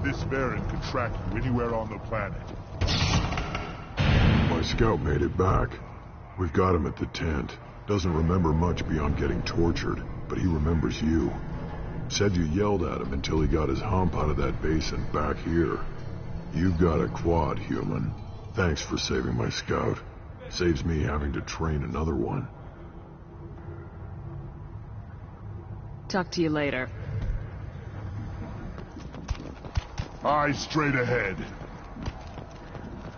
This Baron could track you anywhere on the planet. My scout made it back. We've got him at the tent. Doesn't remember much beyond getting tortured, but he remembers you. Said you yelled at him until he got his hump out of that basin back here. You've got a quad, human. Thanks for saving my scout. Saves me having to train another one. Talk to you later. Eyes straight ahead.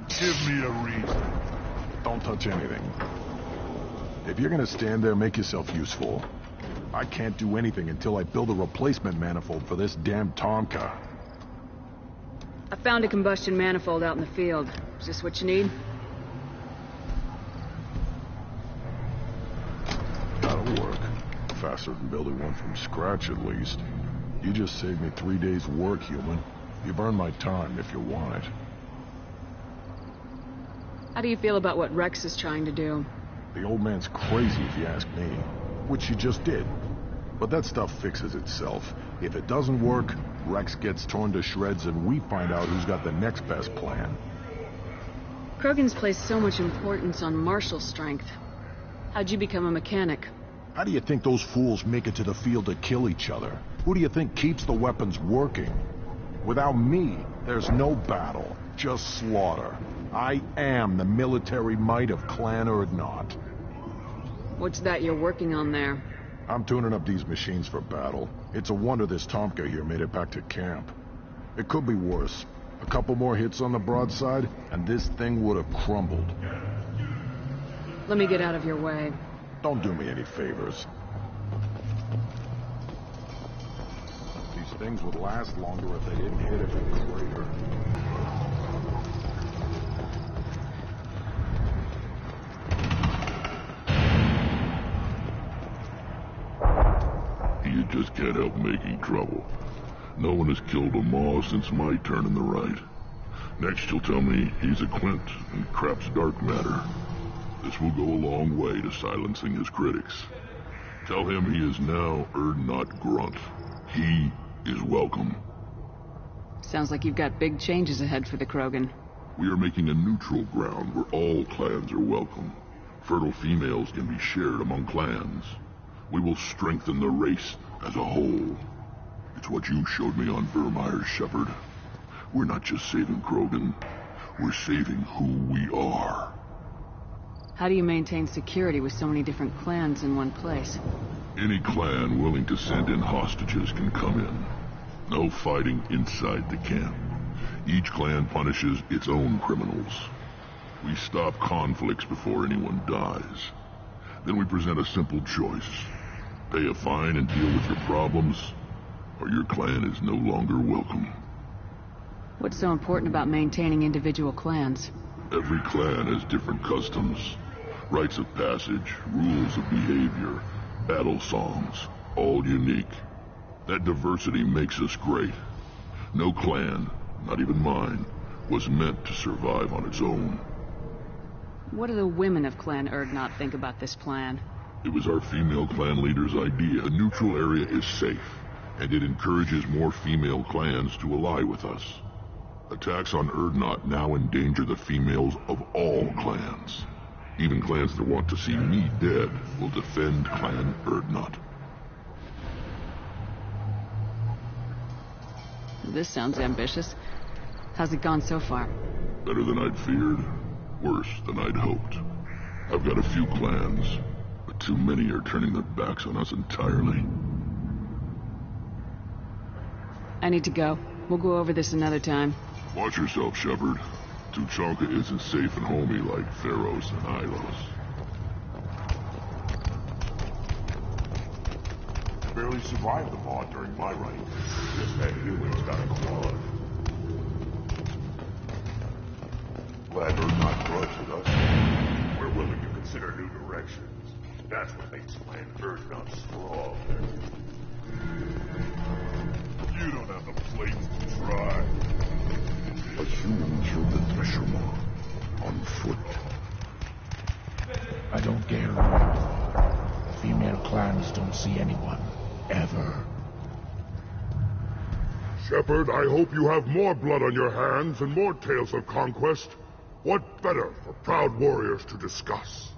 Give me a reason. Don't touch anything. If you're gonna stand there, make yourself useful. I can't do anything until I build a replacement manifold for this damn Tonka. I found a combustion manifold out in the field. Is this what you need? That'll work. Faster than building one from scratch, at least. You just saved me 3 days' work, human. You've earned my time if you want it. How do you feel about what Rex is trying to do? The old man's crazy if you ask me. Which he just did. But that stuff fixes itself. If it doesn't work, Rex gets torn to shreds and we find out who's got the next best plan. Krogan's placed so much importance on martial strength. How'd you become a mechanic? How do you think those fools make it to the field to kill each other? Who do you think keeps the weapons working? Without me, there's no battle, just slaughter. I am the military might of Clan Urdnot. What's that you're working on there? I'm tuning up these machines for battle. It's a wonder this Tomka here made it back to camp. It could be worse. A couple more hits on the broadside, and this thing would have crumbled. Let me get out of your way. Don't do me any favors. These things would last longer if they didn't hit every crater. You just can't help making trouble. No one has killed a Maw since my turn in the right. Next you'll tell me he's a Quint and crap's dark matter. This will go a long way to silencing his critics. Tell him he is now Urdnot Grunt. He is welcome. Sounds like you've got big changes ahead for the Krogan. We are making a neutral ground where all clans are welcome. Fertile females can be shared among clans. We will strengthen the race as a whole. It's what you showed me on Vermeer's Shepherd. We're not just saving Krogan. We're saving who we are. How do you maintain security with so many different clans in one place? Any clan willing to send in hostages can come in. No fighting inside the camp. Each clan punishes its own criminals. We stop conflicts before anyone dies. Then we present a simple choice. Pay a fine and deal with your problems, or your clan is no longer welcome. What's so important about maintaining individual clans? Every clan has different customs, rites of passage, rules of behavior, battle songs, all unique. That diversity makes us great. No clan, not even mine, was meant to survive on its own. What do the women of Clan Urdnot think about this plan? It was our female clan leader's idea. The neutral area is safe, and it encourages more female clans to ally with us. Attacks on Urdnot now endanger the females of all clans. Even clans that want to see me dead will defend Clan Urdnot. This sounds ambitious. How's it gone so far? Better than I'd feared. Worse than I'd hoped. I've got a few clans, but too many are turning their backs on us entirely. I need to go. We'll go over this another time. Watch yourself, Shepard. Tuchanka isn't safe and homey like Pharos and Ilos. Barely survived the Maw during my reign. Just had humans got a quad. Glad Urdnot grudged with us. We're willing to consider new directions. That's what makes Clan Urdnot strong. You don't have the plates to try. A human killed the fisherman on foot. I don't dare remember. Female clans don't see anyone, ever. Shepard, I hope you have more blood on your hands and more tales of conquest. What better for proud warriors to discuss?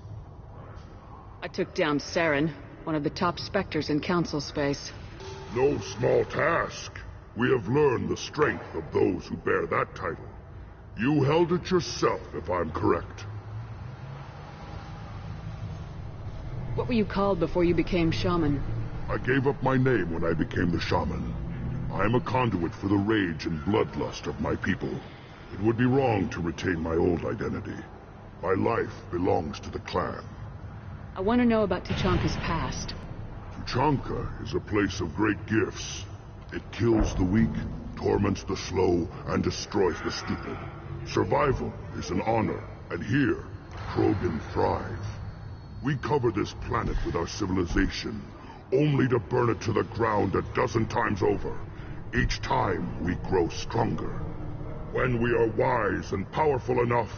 I took down Saren, one of the top Spectres in Council space. No small task. We have learned the strength of those who bear that title. You held it yourself, if I'm correct. What were you called before you became shaman? I gave up my name when I became the shaman. I am a conduit for the rage and bloodlust of my people. It would be wrong to retain my old identity. My life belongs to the clan. I want to know about Tuchanka's past. Tuchanka is a place of great gifts. It kills the weak, torments the slow, and destroys the stupid. Survival is an honor, and here, Krogan thrive. We cover this planet with our civilization, only to burn it to the ground a dozen times over. Each time, we grow stronger. When we are wise and powerful enough,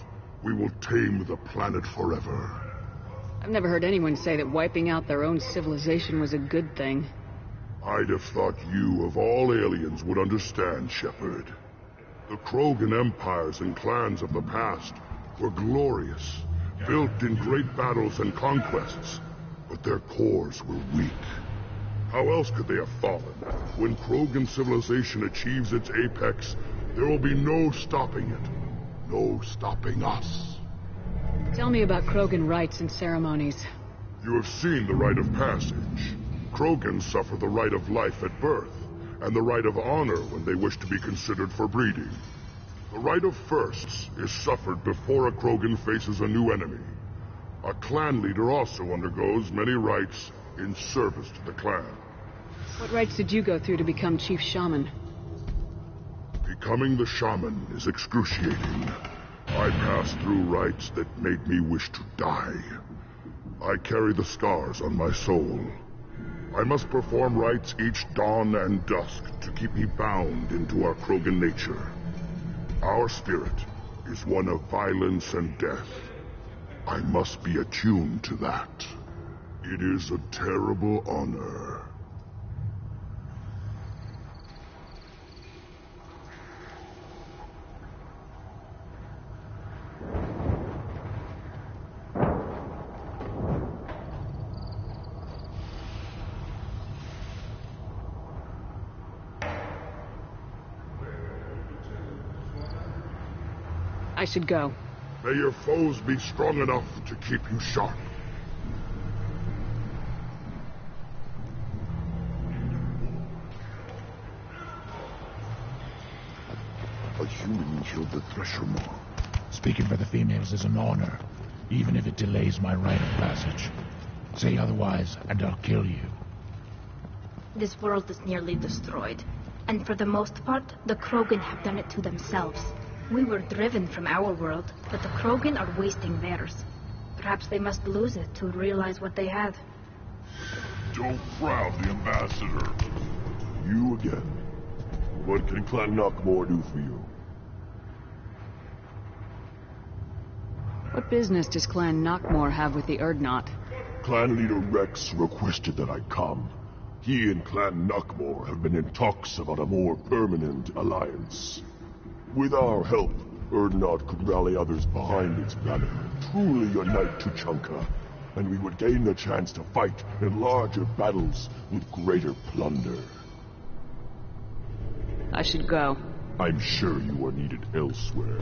we will tame the planet forever. I've never heard anyone say that wiping out their own civilization was a good thing. I'd have thought you, of all aliens, would understand, Shepard. The Krogan empires and clans of the past were glorious, built in great battles and conquests, but their cores were weak. How else could they have fallen? When Krogan civilization achieves its apex, there will be no stopping it. No stopping us. Tell me about Krogan rites and ceremonies. You have seen the rite of passage. Krogans suffer the rite of life at birth, and the rite of honor when they wish to be considered for breeding. The rite of firsts is suffered before a Krogan faces a new enemy. A clan leader also undergoes many rites in service to the clan. What rites did you go through to become Chief Shaman? Becoming the shaman is excruciating. I passed through rites that made me wish to die. I carry the scars on my soul. I must perform rites each dawn and dusk to keep me bound into our Krogan nature. Our spirit is one of violence and death. I must be attuned to that. It is a terrible honor. I should go. May your foes be strong enough to keep you sharp. A human killed the Thresher Maw. Speaking for the females is an honor, even if it delays my rite of passage. Say otherwise, and I'll kill you. This world is nearly destroyed, and for the most part, the Krogan have done it to themselves. We were driven from our world, but the Krogan are wasting theirs. Perhaps they must lose it to realize what they had. Don't crowd the ambassador. You again. What can Clan Knockmore do for you? What business does Clan Knockmore have with the Urdnot? Clan leader Rex requested that I come. He and Clan Knockmore have been in talks about a more permanent alliance. With our help, Urdnot could rally others behind its banner, truly unite Tuchanka, and we would gain the chance to fight in larger battles with greater plunder. I should go. I'm sure you are needed elsewhere.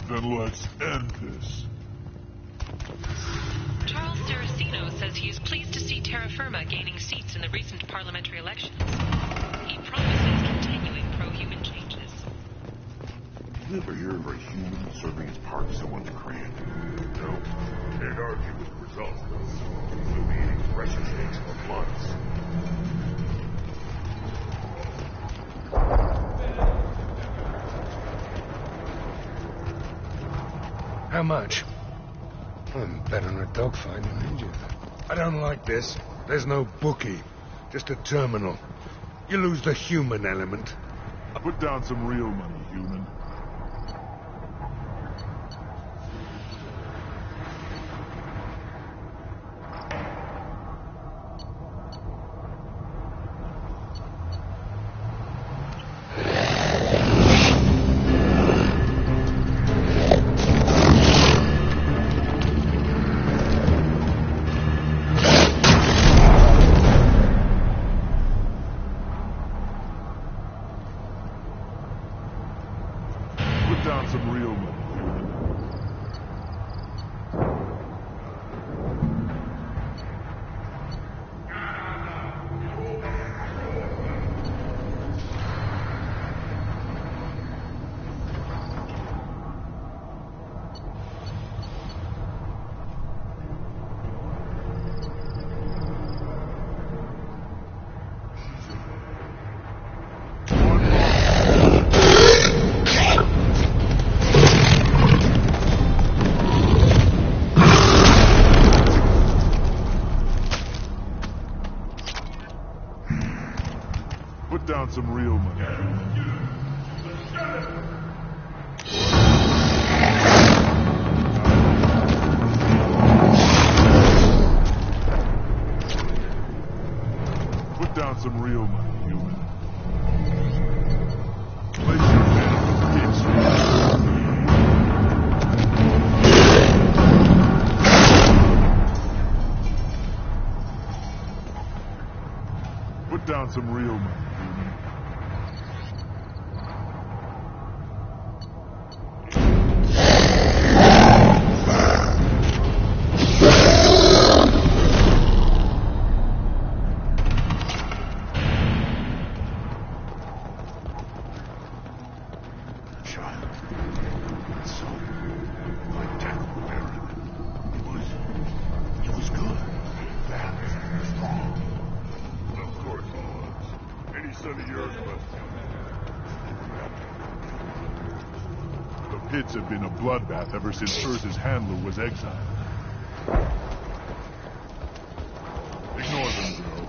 Then let's end this. Charles Saraceno says he is pleased to see Terra Firma gaining seats in the recent parliamentary elections. He promises continuing pro-human changes. You ever hear of a human serving as part of someone's grand? No. Can't argue with the results, though. We'll be eating fresh change for months. How much? I'm betting a dogfight behind you. I don't like this. There's no bookie. Just a terminal. You lose the human element. Put down some real money, human. Down some real money. Put down some real money. Put down some real money, human. Place your hands. Put down some real money. The pits have been a bloodbath ever since Earth's handler was exiled. Ignore them, bro.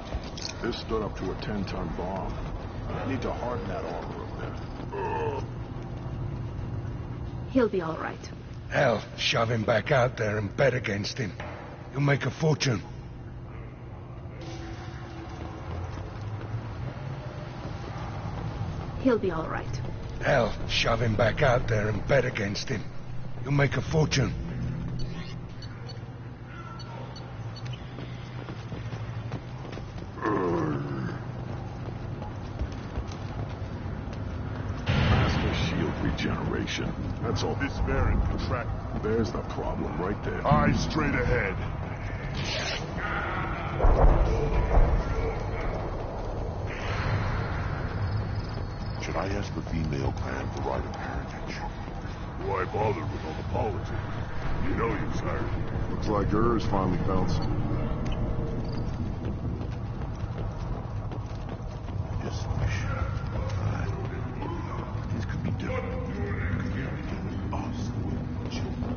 This stood up to a 10-ton bomb. I need to harden that armor a bit. He'll be all right. Hell, shove him back out there and bet against him. You'll make a fortune. He'll be all right. Hell, shove him back out there and bet against him. You'll make a fortune. Master shield regeneration. That's all. This variant contract. There's the problem right there. Eyes straight ahead. Should I ask the female clan for right of parentage? Why bother with all the politics? You know you, sir. Looks like Urs finally found some. I just wish things could be different. Us, children.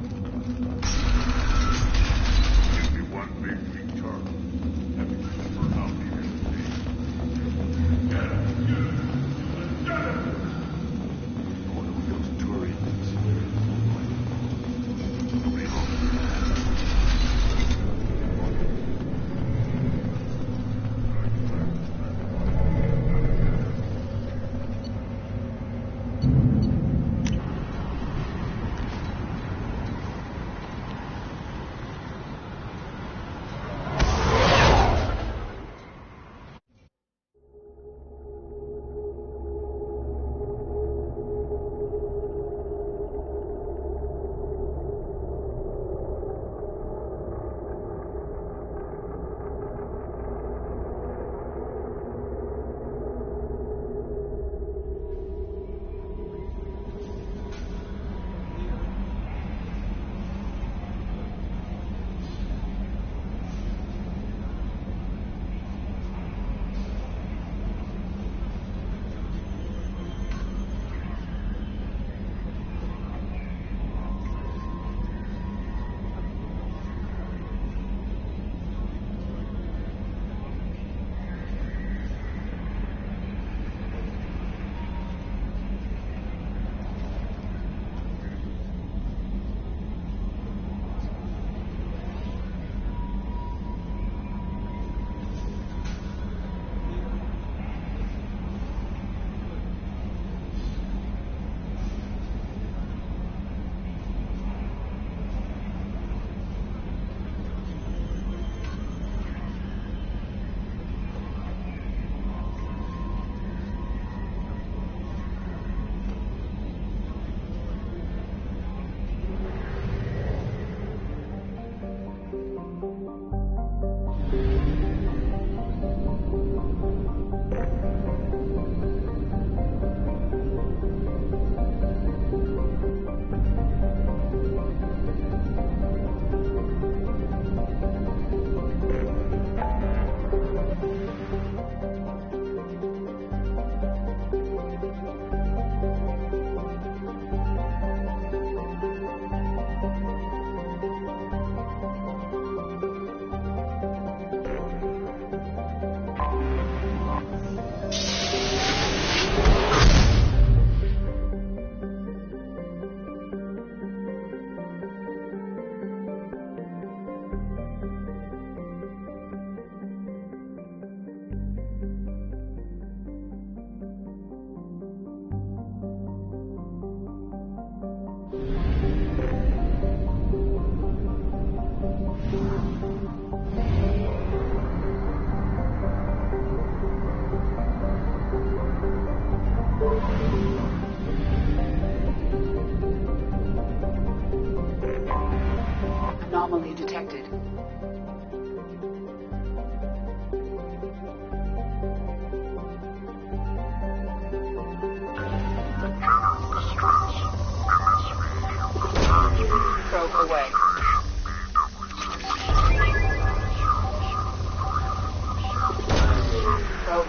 Give me one big turn. Have you ever out here?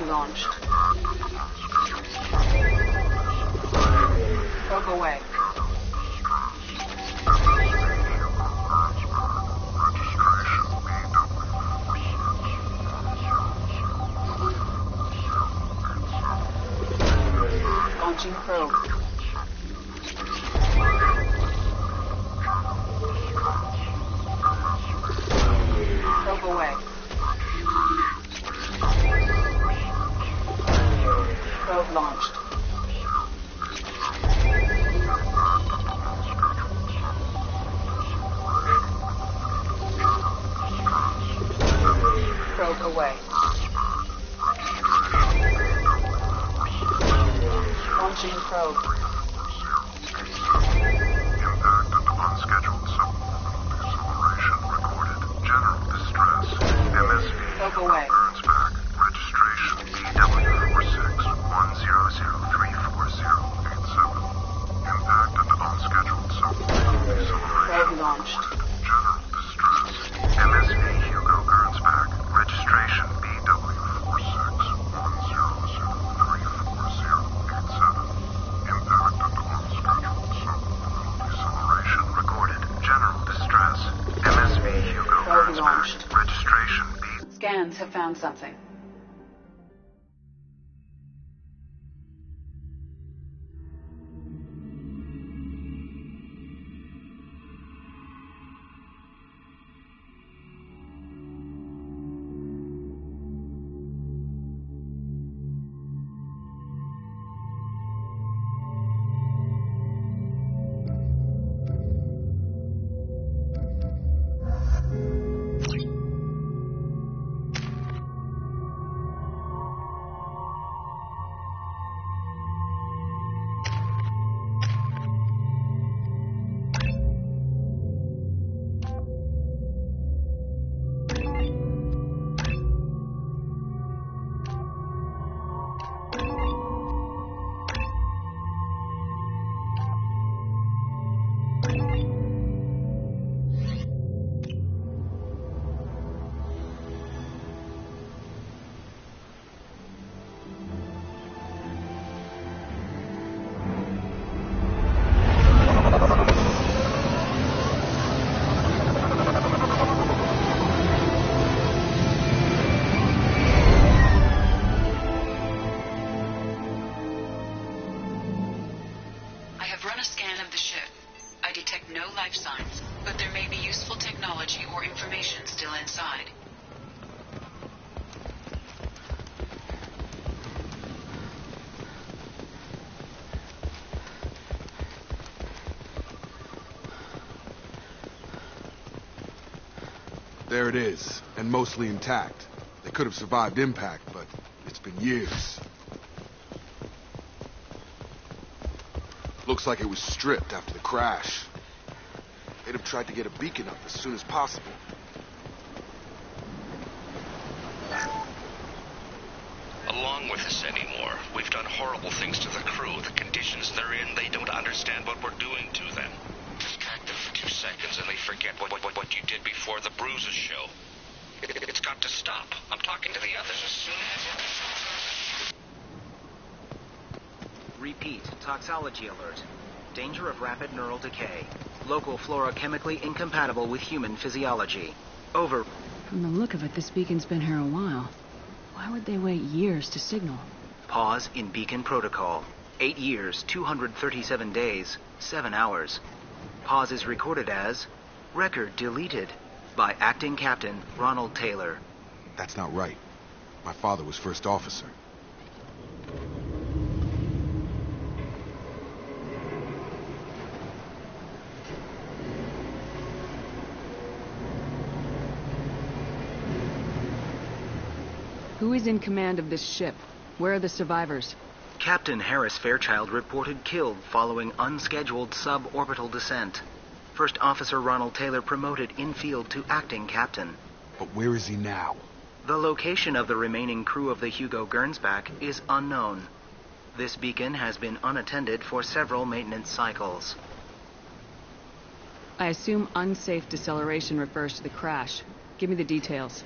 Probe launched. Probe away. Launching probe. Probe away. Probe launched. Probe away. Launching probe. Impact and unscheduled acceleration recorded. General distress. MSV. Probe away. Burns back. Registration BW4610034087. Impact and unscheduled acceleration. Probe launched. General distress. MSV Hugo Gernsback. Registration BW4610034087. Impact and unscheduled acceleration recorded. General distress. MSV Hugo Probe Gernsback. launched. Registration B. Scans have found something. I have run a scan of the ship. I detect no life signs, but there may be useful technology or information still inside. There it is, and mostly intact. They could have survived impact, but it's been years. Looks like it was stripped after the crash. They'd have tried to get a beacon up as soon as possible. Along with us anymore. We've done horrible things to the crew. The conditions they're in, they don't understand what we're doing to them. Distract them for 2 seconds and they forget what you did before the bruises show. It's got to stop. I'm talking to the others as soon as... Repeat, toxology alert. Danger of rapid neural decay. Local flora chemically incompatible with human physiology. Over. From the look of it, this beacon's been here a while. Why would they wait years to signal? Pause in beacon protocol. 8 years, 237 days, 7 hours. Pause is recorded as record deleted by Acting Captain Ronald Taylor. That's not right. My father was first officer. Who is in command of this ship? Where are the survivors? Captain Harris Fairchild reported killed following unscheduled suborbital descent. First Officer Ronald Taylor promoted in-field to acting captain. But where is he now? The location of the remaining crew of the Hugo Gernsback is unknown. This beacon has been unattended for several maintenance cycles. I assume unsafe deceleration refers to the crash. Give me the details.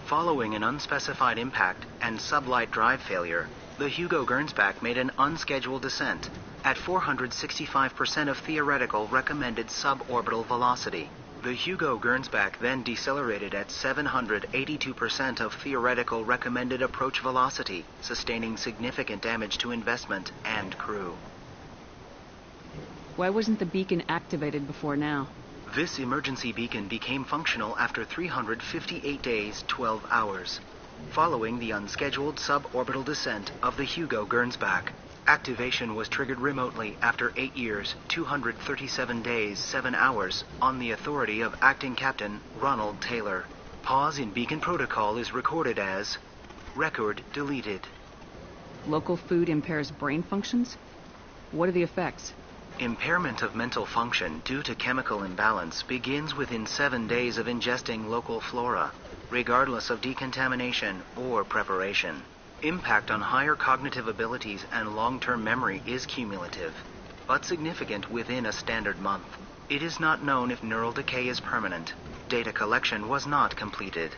Following an unspecified impact and sublight drive failure, the Hugo Gernsback made an unscheduled descent at 465% of theoretical recommended suborbital velocity. The Hugo Gernsback then decelerated at 782% of theoretical recommended approach velocity, sustaining significant damage to investment and crew. Why wasn't the beacon activated before now? This emergency beacon became functional after 358 days, 12 hours, following the unscheduled suborbital descent of the Hugo Gernsback. Activation was triggered remotely after 8 years, 237 days, 7 hours, on the authority of Acting Captain Ronald Taylor. Pause in beacon protocol is recorded as record deleted. Local food impairs brain functions? What are the effects? Impairment of mental function due to chemical imbalance begins within 7 days of ingesting local flora, regardless of decontamination or preparation. Impact on higher cognitive abilities and long-term memory is cumulative, but significant within a standard month. It is not known if neural decay is permanent. Data collection was not completed.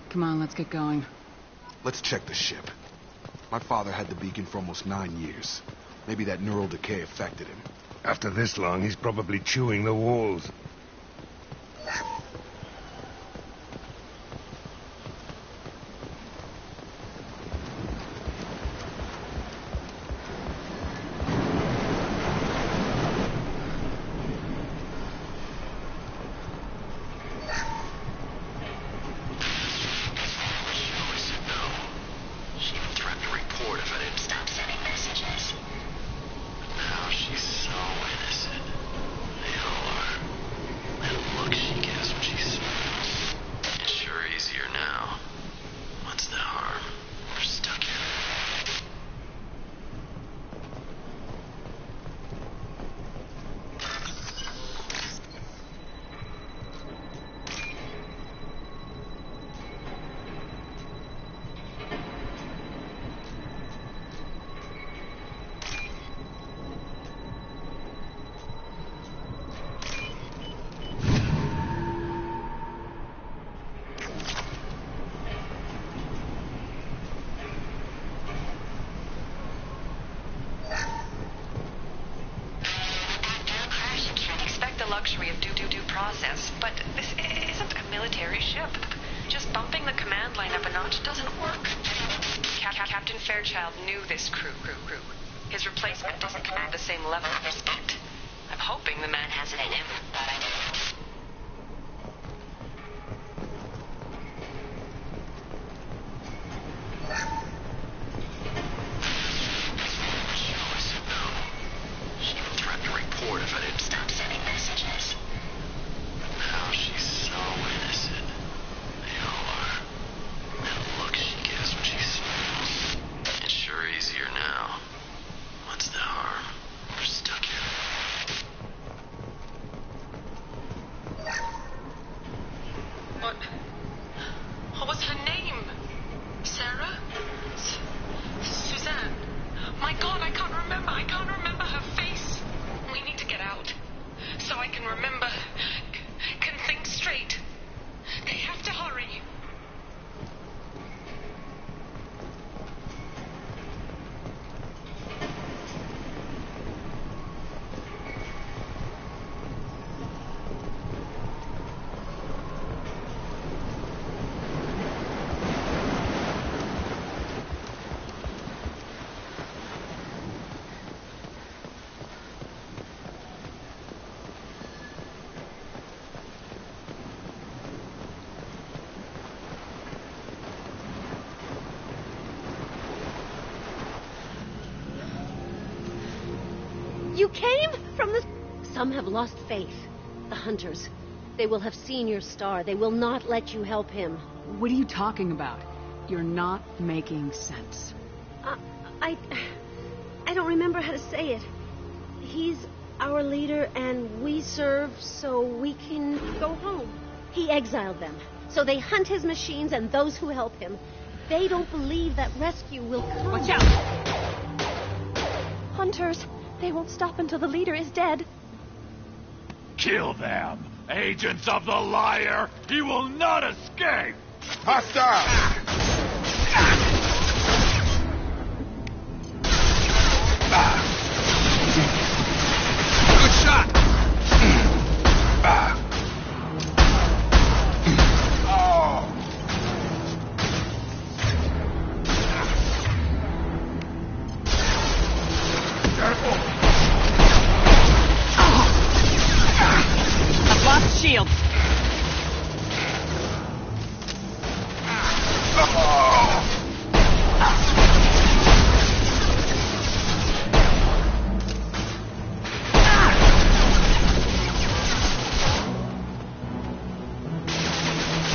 Come on, let's get going. Let's check the ship. My father had the beacon for almost 9 years. Maybe that neural decay affected him. After this long, he's probably chewing the walls. Luxury of due process, but this isn't a military ship. Just bumping the command line up a notch doesn't work. Captain Fairchild knew this crew. His replacement doesn't command the same level of respect. I'm hoping the man has it in him, but I don't. You came from the... Some have lost faith. The hunters. They will have seen your star. They will not let you help him. What are you talking about? You're not making sense. I don't remember how to say it. He's our leader, and we serve so we can go home. He exiled them, so they hunt his machines and those who help him. They don't believe that rescue will come. Watch out! Hunters, they won't stop until the leader is dead. Kill them! Agents of the liar! He will not escape! Hostile! Good shot! I've lost shields.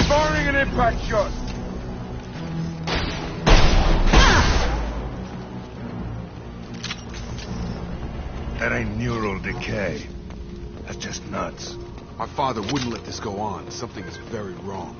Firing an impact shot! That ain't neural decay. That's just nuts. My father wouldn't let this go on. Something is very wrong.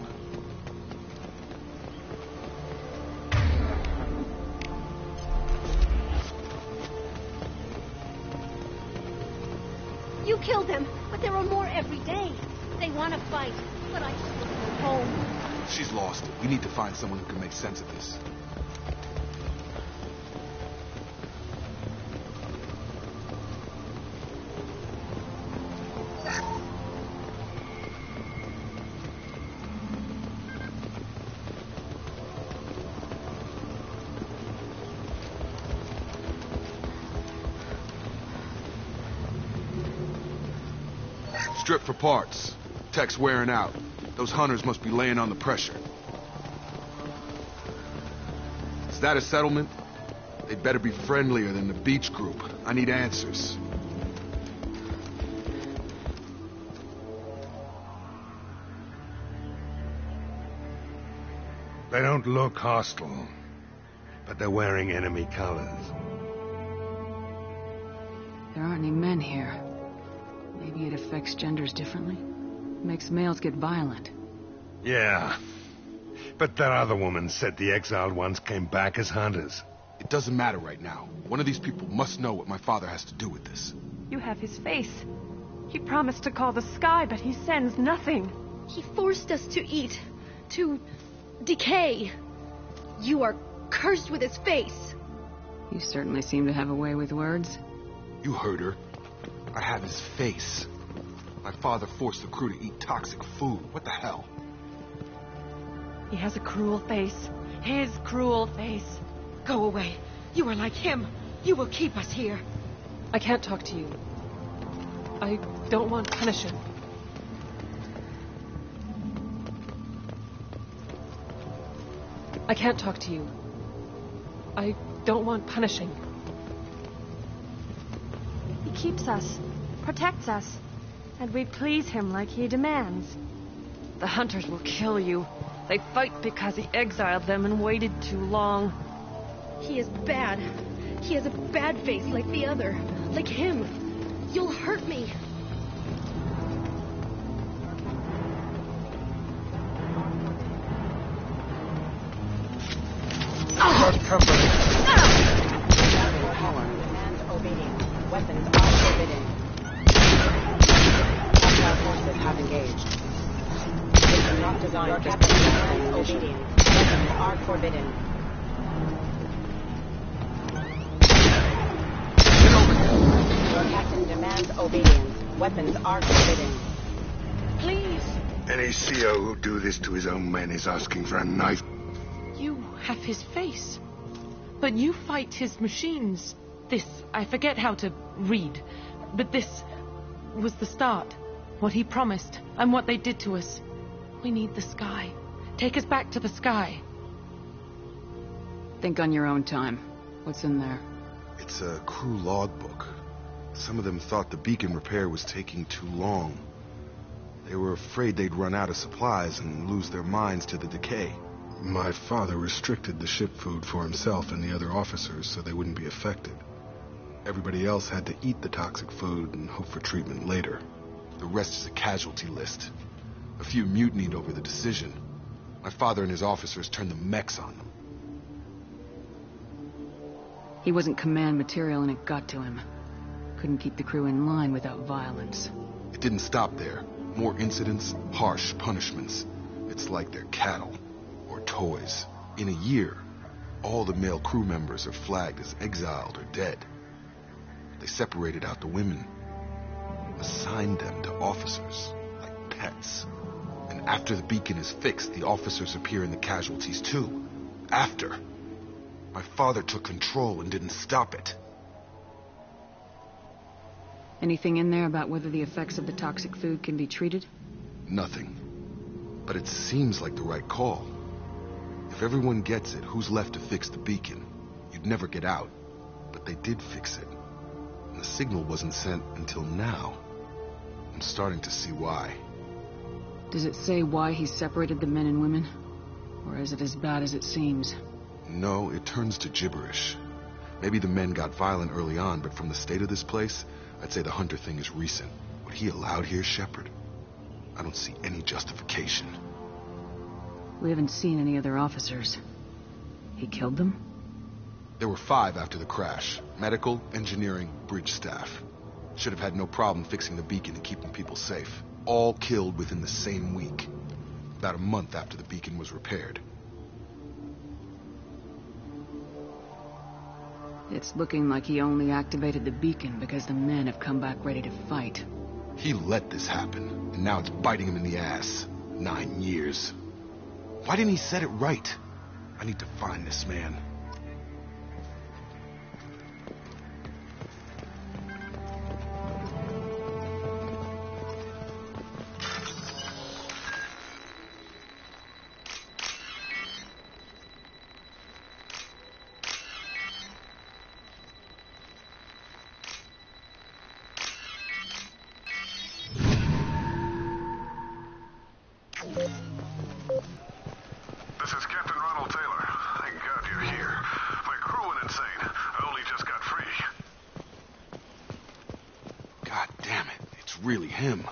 You killed them, but there are more every day. They want to fight, but I just want to go home. She's lost it. We need to find someone who can make sense of this. Strip for parts. Tech's wearing out. Those hunters must be laying on the pressure. Is that a settlement? They'd better be friendlier than the beach group. I need answers. They don't look hostile, but they're wearing enemy colors. There aren't any men here. Maybe it affects genders differently. Makes males get violent. Yeah. But that other woman said the exiled ones came back as hunters. It doesn't matter right now. One of these people must know what my father has to do with this. You have his face. He promised to call the sky, but he sends nothing. He forced us to eat, to decay. You are cursed with his face. You certainly seem to have a way with words. You heard her. I have his face. My father forced the crew to eat toxic food. What the hell? He has a cruel face. His cruel face. Go away. You are like him. You will keep us here. I can't talk to you. I don't want punishing. I can't talk to you. I don't want punishing. He keeps us, protects us, and we please him like he demands. The hunters will kill you. They fight because he exiled them and waited too long. He is bad. He has a bad face like the other. Like him. You'll hurt me. Got company. Demands obedience. Weapons are forbidden. Hostile forces have engaged. System not designed. Your captain demands obedience. Weapons are forbidden. Your captain demands obedience. Weapons are forbidden. Please. Any CO who do this to his own men is asking for a knife. You have his face. But you fight his machines. This, I forget how to read. But this was the start. What he promised, and what they did to us. We need the sky. Take us back to the sky. Think on your own time. What's in there? It's a crew logbook. Some of them thought the beacon repair was taking too long. They were afraid they'd run out of supplies and lose their minds to the decay. My father restricted the ship food for himself and the other officers so they wouldn't be affected. Everybody else had to eat the toxic food and hope for treatment later. The rest is a casualty list. A few mutinied over the decision. My father and his officers turned the mechs on them. He wasn't command material and it got to him. Couldn't keep the crew in line without violence. It didn't stop there. More incidents, harsh punishments. It's like they're cattle. toys. In a year, all the male crew members are flagged as exiled or dead. They separated out the women, assigned them to officers, like pets. And after the beacon is fixed, the officers appear in the casualties too. After. My father took control and didn't stop it. Anything in there about whether the effects of the toxic food can be treated? Nothing. But it seems like the right call. If everyone gets it, who's left to fix the beacon? You'd never get out. But they did fix it. And the signal wasn't sent until now. I'm starting to see why. Does it say why he separated the men and women? Or is it as bad as it seems? No, it turns to gibberish. Maybe the men got violent early on, but from the state of this place, I'd say the Hunter thing is recent. What he allowed here, Shepard, I don't see any justification. We haven't seen any other officers. He killed them? There were 5 after the crash. Medical, engineering, bridge staff. Should have had no problem fixing the beacon and keeping people safe. All killed within the same week. About a month after the beacon was repaired. It's looking like he only activated the beacon because the men have come back ready to fight. He let this happen, and now it's biting him in the ass. 9 years. Why didn't he set it right? I need to find this man. This is Captain Ronald Taylor. Thank God you're here. My crew went insane. I only just got free. God damn it. It's really him.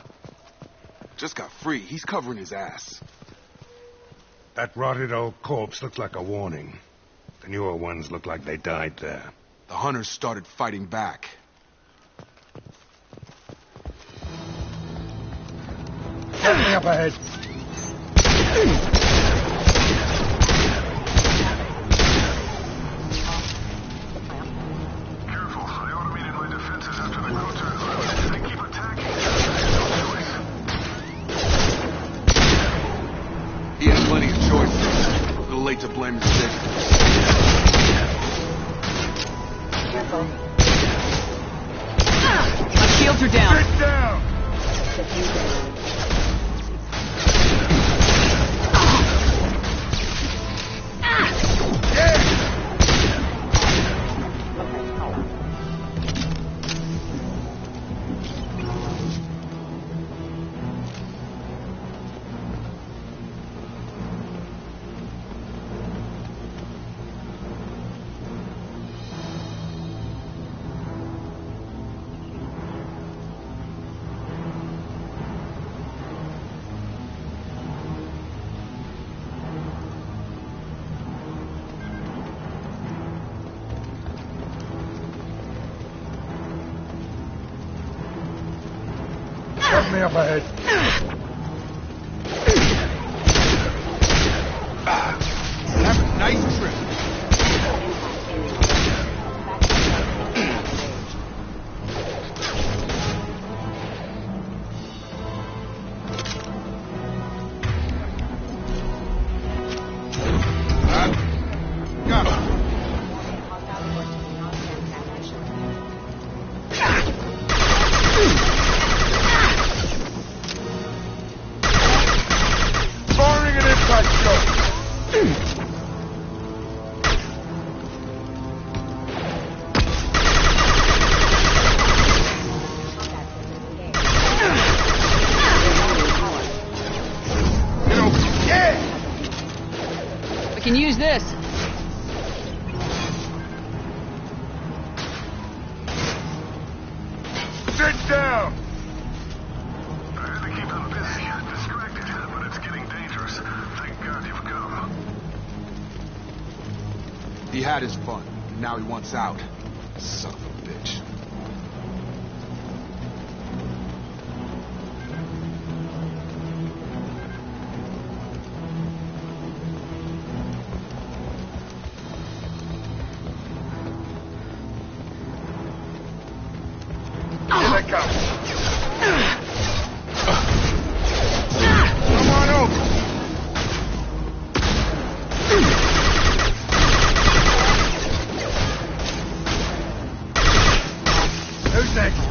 Just got free. He's covering his ass. That rotted old corpse looked like a warning. The newer ones look like they died there. The hunters started fighting back. Enemy up ahead. Careful. I automated my defenses after the crew turns out. They keep attacking. He had plenty of choices. A little late to blame his victims. Careful. My shields are down. Sit down! Enemy up ahead. Have a nice trip. Got him. Firing an impact shot. Get over. Yeah! We can use this. Sit down! I had to keep them busy, distracted, but it's getting dangerous. Thank God you've come. He had his fun, and now he wants out. Son of a bitch. go. Come on over. Who's next?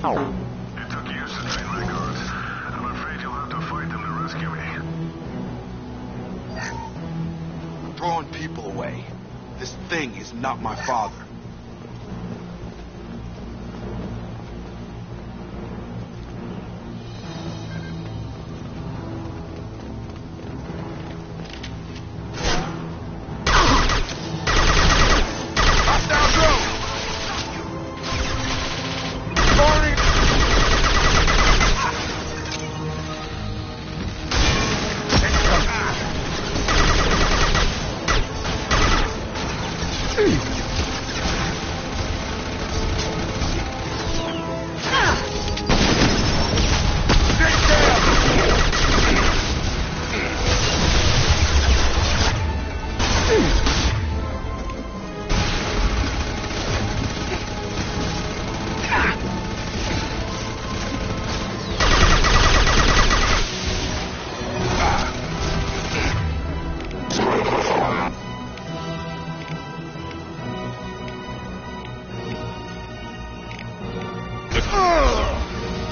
It took years to train my guards. I'm afraid you'll have to fight them to rescue me. I'm throwing people away. This thing is not my father.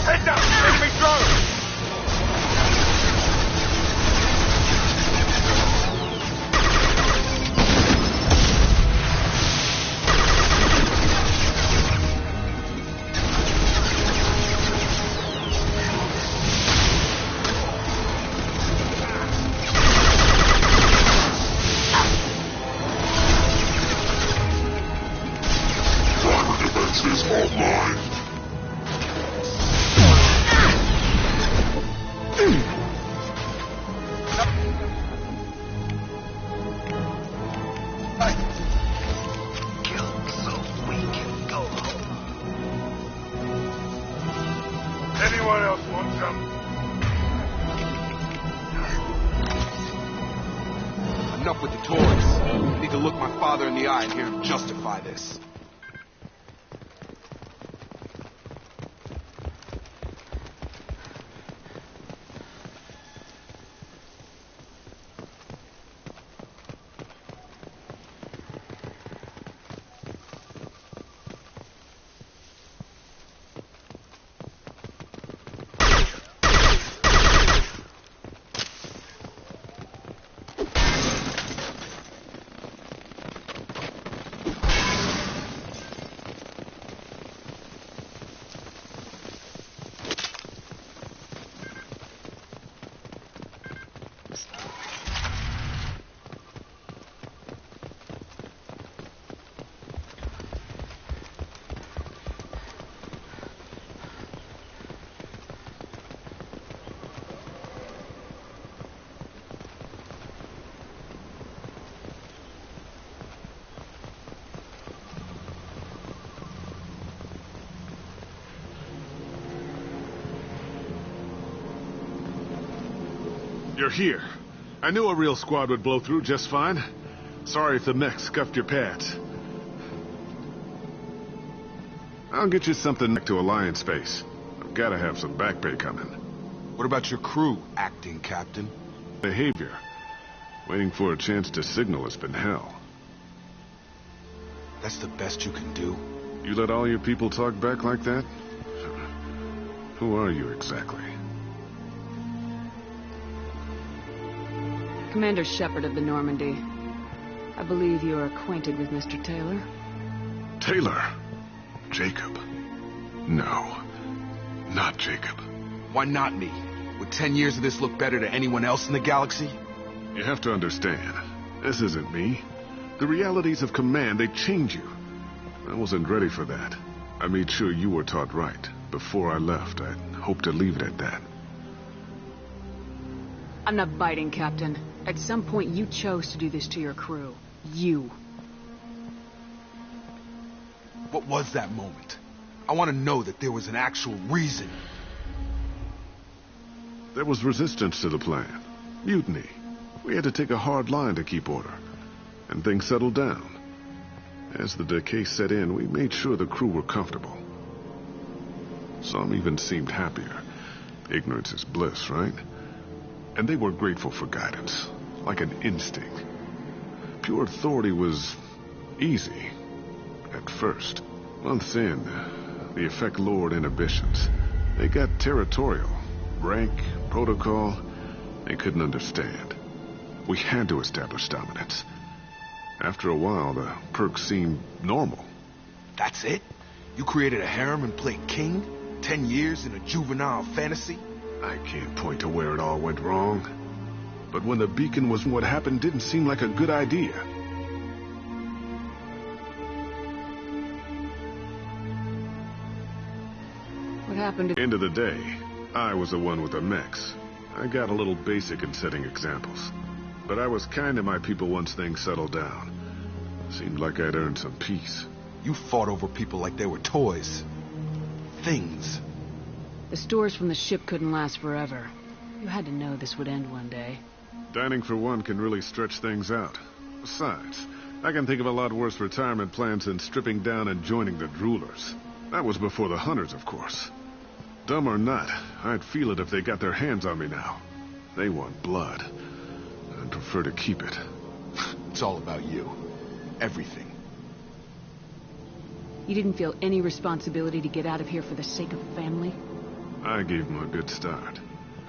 Head down! Make me throw! Is all mine. Killed so we can go home. Anyone else want some? Enough with the toys. I need to look my father in the eye and hear him justify this. You're here. I knew a real squad would blow through just fine. Sorry if the mech scuffed your pads. I'll get you something back to Alliance Base. I've got to have some back pay coming. What about your crew, acting captain? Behavior. Waiting for a chance to signal has been hell. That's the best you can do? You let all your people talk back like that? Who are you exactly? Commander Shepard of the Normandy. I believe you are acquainted with Mr. Taylor. Taylor? Jacob? No. Not Jacob. Why not me? Would 10 years of this look better to anyone else in the galaxy? You have to understand. This isn't me. The realities of command, they change you. I wasn't ready for that. I made sure you were taught right. Before I left, I hoped to leave it at that. I'm not biting, Captain. At some point, you chose to do this to your crew. You. What was that moment? I want to know that there was an actual reason. There was resistance to the plan. Mutiny. We had to take a hard line to keep order. And things settled down. As the decay set in, we made sure the crew were comfortable. Some even seemed happier. Ignorance is bliss, right? And they were grateful for guidance, like an instinct. Pure authority was easy, at first. Months in, the effect lowered inhibitions. They got territorial. Rank, protocol, they couldn't understand. We had to establish dominance. After a while, the perks seemed normal. That's it? You created a harem and played king? 10 years in a juvenile fantasy? I can't point to where it all went wrong. But when the beacon was what happened didn't seem like a good idea. What happened End of the day, I was the one with the mechs. I got a little basic in setting examples. But I was kind to my people once things settled down. Seemed like I'd earned some peace. You fought over people like they were toys. Things. The stores from the ship couldn't last forever. You had to know this would end one day. Dining for one can really stretch things out. Besides, I can think of a lot worse retirement plans than stripping down and joining the droolers. That was before the hunters, of course. Dumb or not, I'd feel it if they got their hands on me now. They want blood. I'd prefer to keep it. It's all about you. Everything. You didn't feel any responsibility to get out of here for the sake of family? I gave him a good start.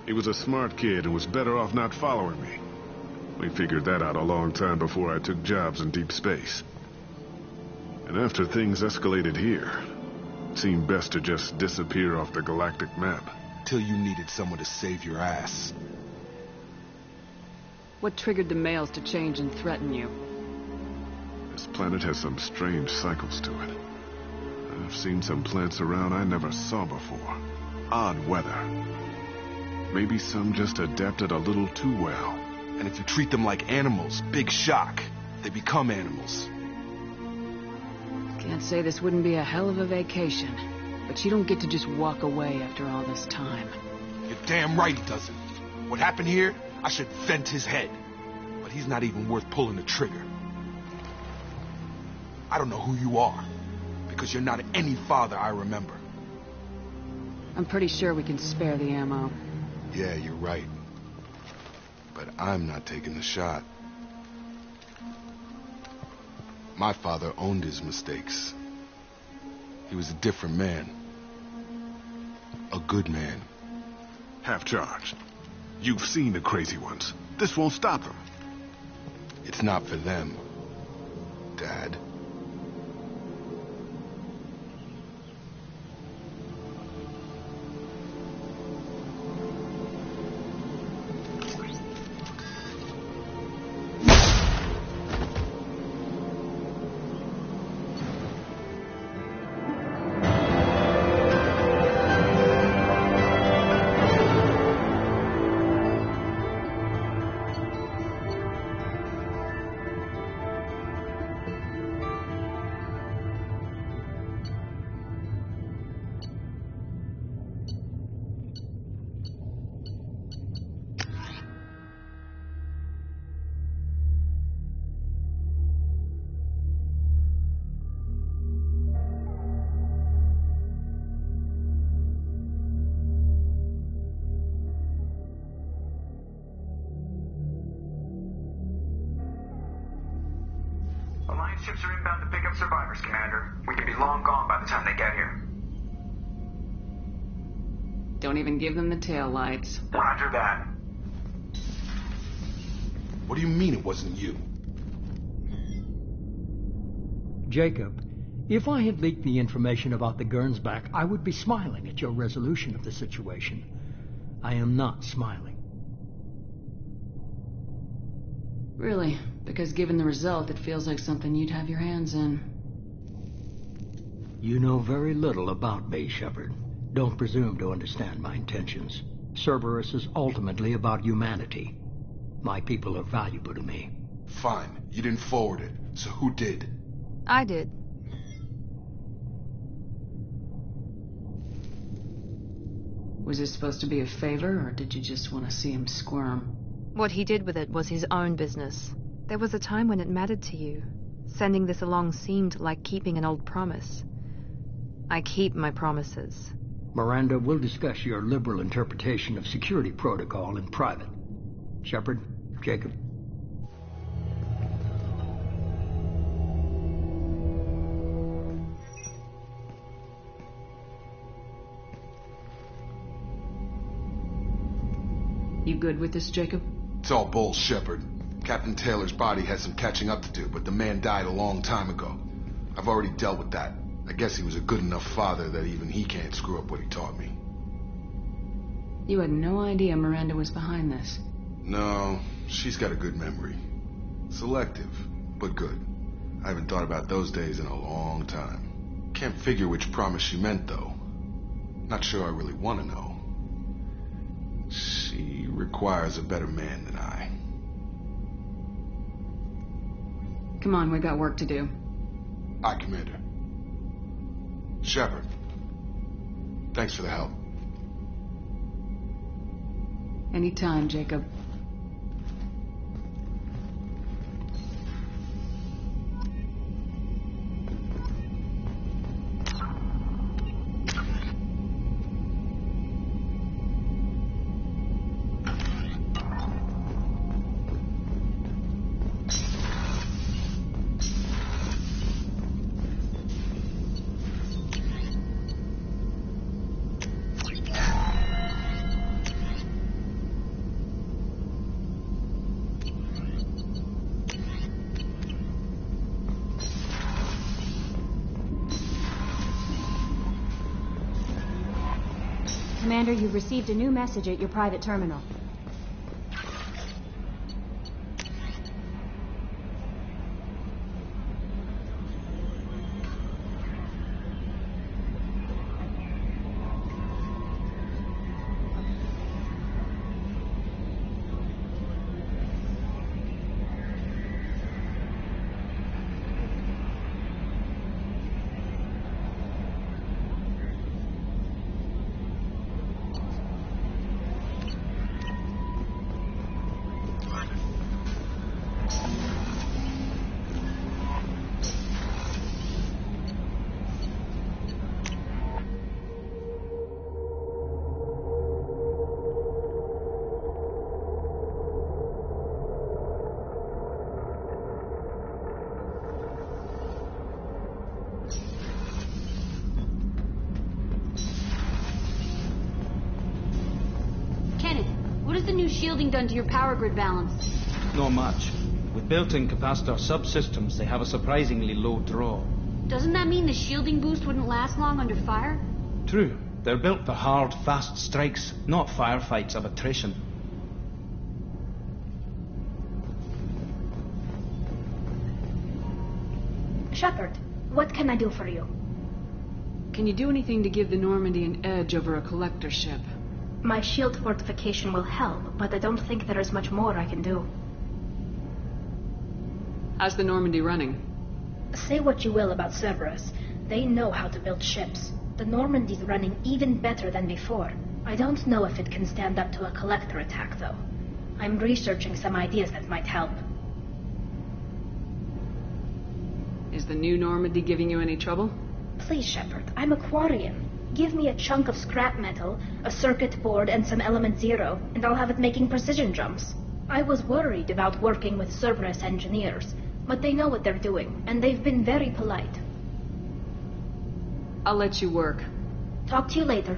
He was a smart kid and was better off not following me. We figured that out a long time before I took jobs in deep space. And after things escalated here, it seemed best to just disappear off the galactic map. Till you needed someone to save your ass. What triggered the males to change and threaten you? This planet has some strange cycles to it. I've seen some plants around I never saw before. Odd weather. Maybe some just adapted a little too well. And if you treat them like animals, big shock. They become animals. Can't say this wouldn't be a hell of a vacation, but you don't get to just walk away after all this time. You're damn right he doesn't. What happened here, I should vent his head. But he's not even worth pulling the trigger. I don't know who you are, because you're not any father I remember. I'm pretty sure we can spare the ammo. Yeah, you're right. But I'm not taking the shot. My father owned his mistakes. He was a different man. A good man. Half charged. You've seen the crazy ones. This won't stop them. It's not for them, Dad. Alliance ships are inbound to pick up survivors, Commander. We could be long gone by the time they get here. Don't even give them the tail lights. Roger that. What do you mean it wasn't you? Jacob, if I had leaked the information about the Gernsback, I would be smiling at your resolution of the situation. I am not smiling. Really? Because given the result, it feels like something you'd have your hands in. You know very little about me, Shepard. Don't presume to understand my intentions. Cerberus is ultimately about humanity. My people are valuable to me. Fine. You didn't forward it. So who did? I did. Was this supposed to be a favor, or did you just want to see him squirm? What he did with it was his own business. There was a time when it mattered to you. Sending this along seemed like keeping an old promise. I keep my promises. Miranda, we'll discuss your liberal interpretation of security protocol in private. Shepard, Jacob. You good with this, Jacob? It's all bull, Shepard. Captain Taylor's body has some catching up to do, but the man died a long time ago. I've already dealt with that. I guess he was a good enough father that even he can't screw up what he taught me. You had no idea Miranda was behind this. No, she's got a good memory. Selective, but good. I haven't thought about those days in a long time. Can't figure which promise she meant, though. Not sure I really want to know. She requires a better man than I. Come on, we got work to do. Aye, Commander. Shepard, thanks for the help. Anytime, Jacob. Commander, you've received a new message at your private terminal. What has the new shielding done to your power grid balance? Not much. With built-in capacitor subsystems, they have a surprisingly low draw. Doesn't that mean the shielding boost wouldn't last long under fire? True. They're built for hard, fast strikes, not firefights of attrition. Shepard, what can I do for you? Can you do anything to give the Normandy an edge over a collector ship? My shield fortification will help, but I don't think there is much more I can do. How's the Normandy running? Say what you will about Cerberus. They know how to build ships. The Normandy's running even better than before. I don't know if it can stand up to a collector attack, though. I'm researching some ideas that might help. Is the new Normandy giving you any trouble? Please, Shepard, I'm a Quarian. Give me a chunk of scrap metal, a circuit board, and some element zero, and I'll have it making precision jumps. I was worried about working with Cerberus engineers, but they know what they're doing, and they've been very polite. I'll let you work. Talk to you later.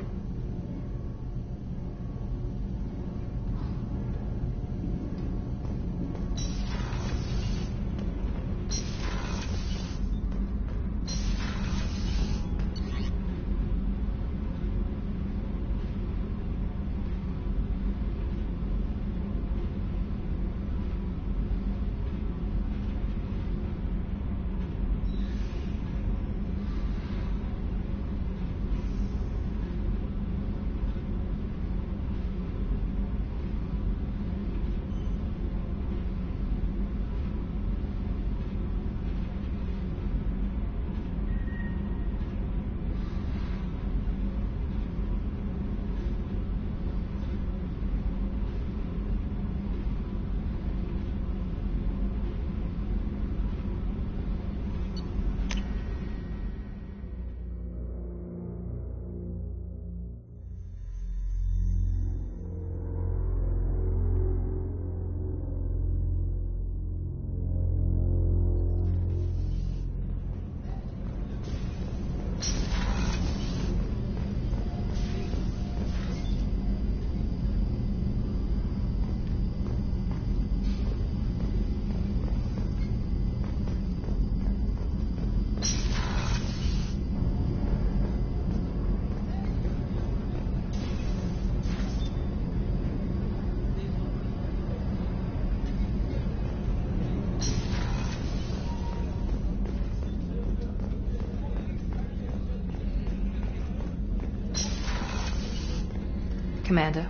Commander,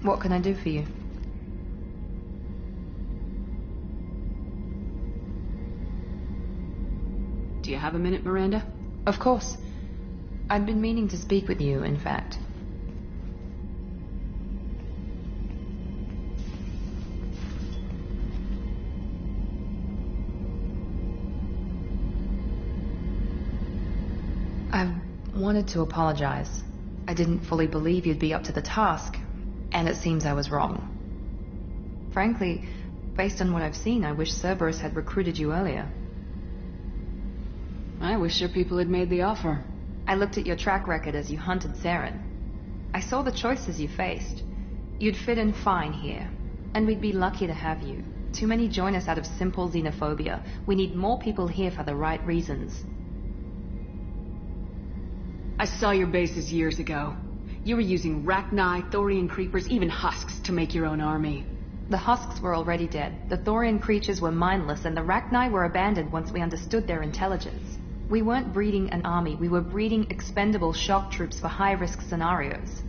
what can I do for you? Do you have a minute, Miranda? Of course. I'd been meaning to speak with you, in fact. I wanted to apologize. I didn't fully believe you'd be up to the task, and it seems I was wrong. Frankly, based on what I've seen, I wish Cerberus had recruited you earlier. I wish your people had made the offer. I looked at your track record as you hunted Saren. I saw the choices you faced. You'd fit in fine here, and we'd be lucky to have you. Too many join us out of simple xenophobia. We need more people here for the right reasons. I saw your bases years ago. You were using Rachni, Thorian creepers, even husks to make your own army. The husks were already dead. The Thorian creatures were mindless, and the Rachni were abandoned once we understood their intelligence. We weren't breeding an army, we were breeding expendable shock troops for high-risk scenarios.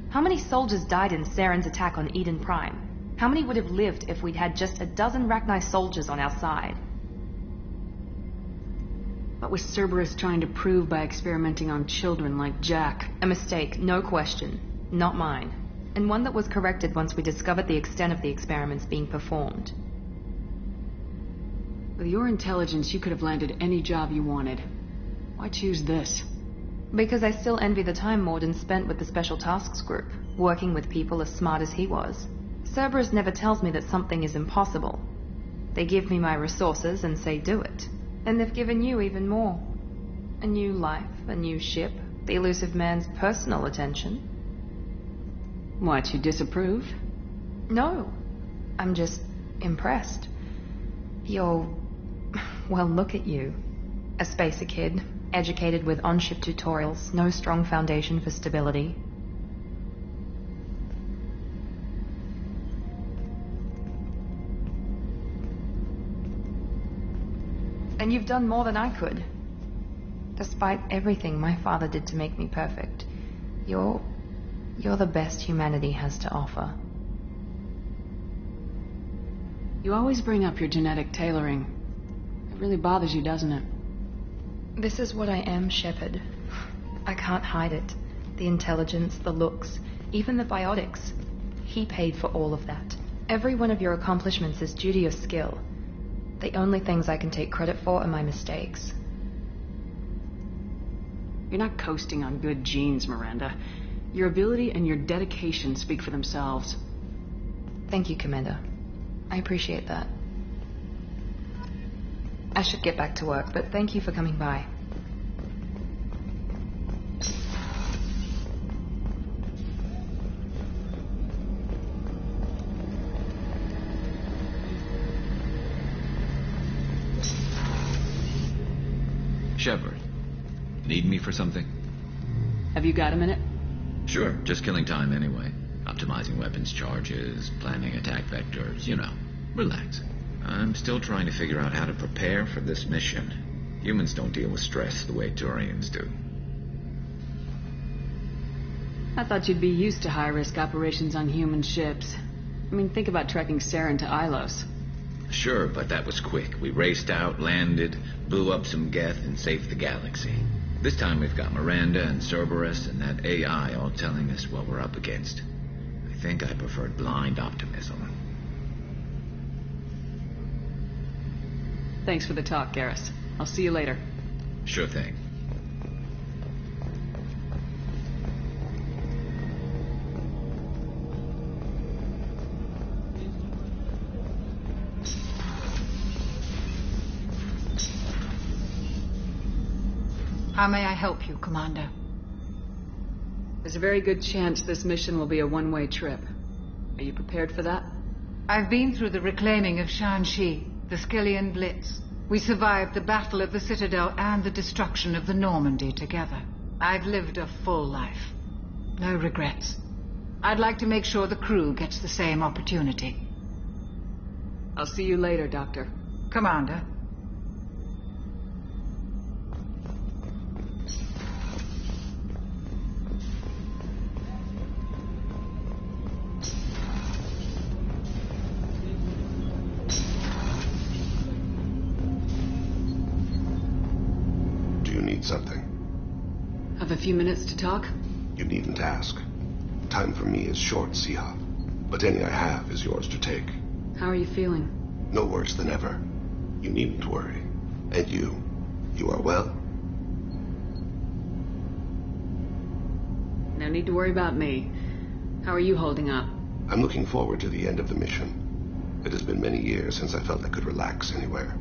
How many soldiers died in Saren's attack on Eden Prime? How many would have lived if we'd had just a dozen Rachni soldiers on our side? What was Cerberus trying to prove by experimenting on children like Jack? A mistake, no question. Not mine. And one that was corrected once we discovered the extent of the experiments being performed. With your intelligence, you could have landed any job you wanted. Why choose this? Because I still envy the time Morden spent with the Special Tasks Group, working with people as smart as he was. Cerberus never tells me that something is impossible. They give me my resources and say do it. And they've given you even more. A new life, a new ship, the elusive man's personal attention. What, you disapprove? No. I'm just impressed. You're... well, look at you. A spacer kid, educated with on-ship tutorials, no strong foundation for stability. And you've done more than I could. Despite everything my father did to make me perfect, you're the best humanity has to offer. You always bring up your genetic tailoring. It really bothers you, doesn't it? This is what I am, Shepard. I can't hide it. The intelligence, the looks, even the biotics. He paid for all of that. Every one of your accomplishments is due to your skill. The only things I can take credit for are my mistakes. You're not coasting on good genes, Miranda. Your ability and your dedication speak for themselves. Thank you, Commander. I appreciate that. I should get back to work, but thank you for coming by. Shepard, need me for something? Have you got a minute? Sure, just killing time anyway. Optimizing weapons charges, planning attack vectors, you know. Relax. I'm still trying to figure out how to prepare for this mission. Humans don't deal with stress the way Turians do. I thought you'd be used to high-risk operations on human ships. I mean, think about trekking Saren to Ilos. Sure, but that was quick. We raced out, landed, blew up some Geth, and saved the galaxy. This time we've got Miranda and Cerberus and that AI all telling us what we're up against. I think I preferred blind optimism. Thanks for the talk, Garrus. I'll see you later. Sure thing. How may I help you, Commander? There's a very good chance this mission will be a one-way trip. Are you prepared for that? I've been through the reclaiming of Shanxi, the Skillian Blitz. We survived the Battle of the Citadel and the destruction of the Normandy together. I've lived a full life. No regrets. I'd like to make sure the crew gets the same opportunity. I'll see you later, Doctor. Commander. you need something. Have a few minutes to talk? You needn't ask. Time for me is short, Siha. But any I have is yours to take. How are you feeling? No worse than ever. You needn't worry. And you are well? No need to worry about me. How are you holding up? I'm looking forward to the end of the mission. It has been many years since I felt I could relax anywhere.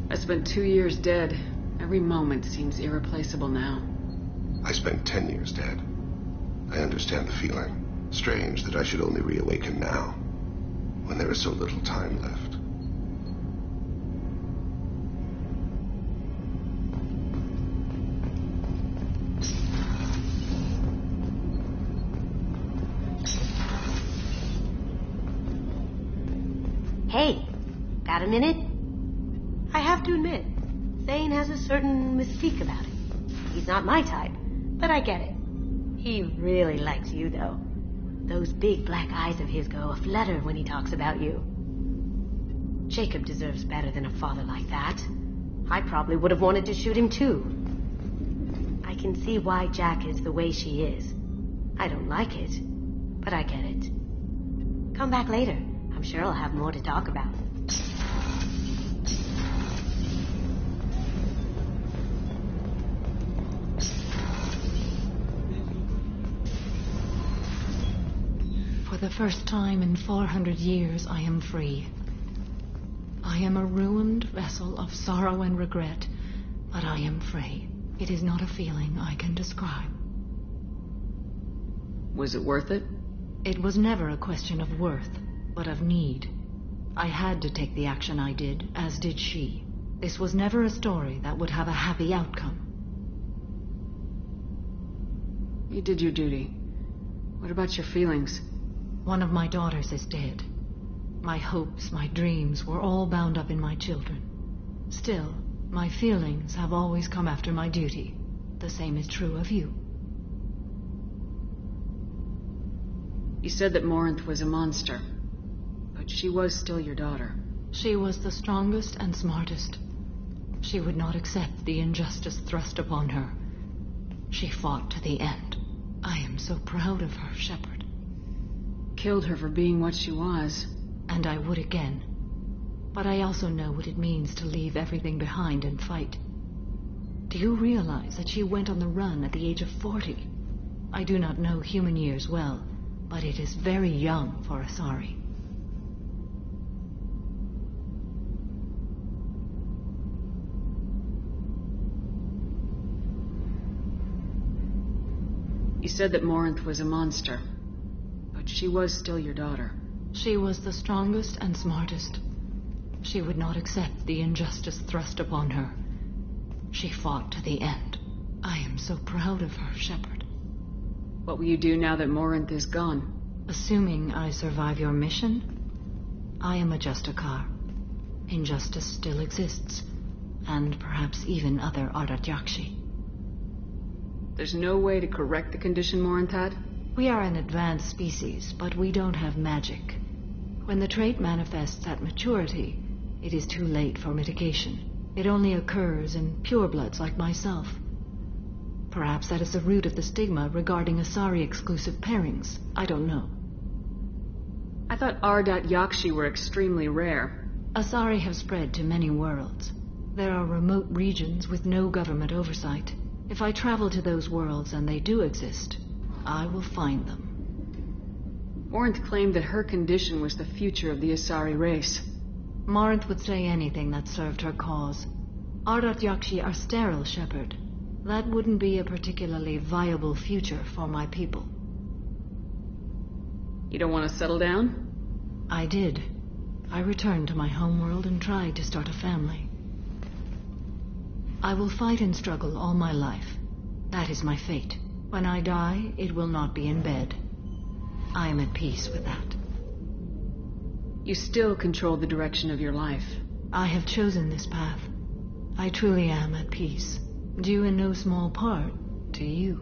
I spent 2 years dead. Every moment seems irreplaceable now. I spent 10 years dead. I understand the feeling. Strange that I should only reawaken now, when there is so little time left. Hey, got a minute? I have to admit, Thane has a certain mystique about him. He's not my type, but I get it. He really likes you, though. Those big black eyes of his go aflutter when he talks about you. Jacob deserves better than a father like that. I probably would have wanted to shoot him, too. I can see why Jack is the way she is. I don't like it, but I get it. Come back later. I'm sure I'll have more to talk about. For the first time in 400 years, I am free. I am a ruined vessel of sorrow and regret, but I am free. It is not a feeling I can describe. Was it worth it? It was never a question of worth, but of need. I had to take the action I did, as did she. This was never a story that would have a happy outcome. You did your duty. What about your feelings? One of my daughters is dead. My hopes, my dreams were all bound up in my children. Still, my feelings have always come after my duty. The same is true of you. You said that Morinth was a monster, but she was still your daughter. She was the strongest and smartest. She would not accept the injustice thrust upon her. She fought to the end. I am so proud of her, Shepard. Killed her for being what she was. And I would again. But I also know what it means to leave everything behind and fight. Do you realize that she went on the run at the age of 40? I do not know human years well, but it is very young for Asari. You said that Morinth was a monster, but she was still your daughter. She was the strongest and smartest. She would not accept the injustice thrust upon her. She fought to the end. I am so proud of her, Shepard. What will you do now that Morinth is gone? Assuming I survive your mission, I am a Justikar. Injustice still exists, and perhaps even other Ardatyakshi. There's no way to correct the condition Morinth had? We are an advanced species, but we don't have magic. When the trait manifests at maturity, it is too late for mitigation. It only occurs in purebloods like myself. Perhaps that is the root of the stigma regarding Asari-exclusive pairings. I don't know. I thought Ardatyakshi were extremely rare. Asari have spread to many worlds. There are remote regions with no government oversight. If I travel to those worlds, and they do exist, I will find them. Morinth claimed that her condition was the future of the Asari race. Morinth would say anything that served her cause. Ardatyakshi are sterile, Shepard. That wouldn't be a particularly viable future for my people. You don't want to settle down? I did. I returned to my homeworld and tried to start a family. I will fight and struggle all my life. That is my fate. When I die, it will not be in bed. I am at peace with that. You still control the direction of your life. I have chosen this path. I truly am at peace. Due in no small part to you.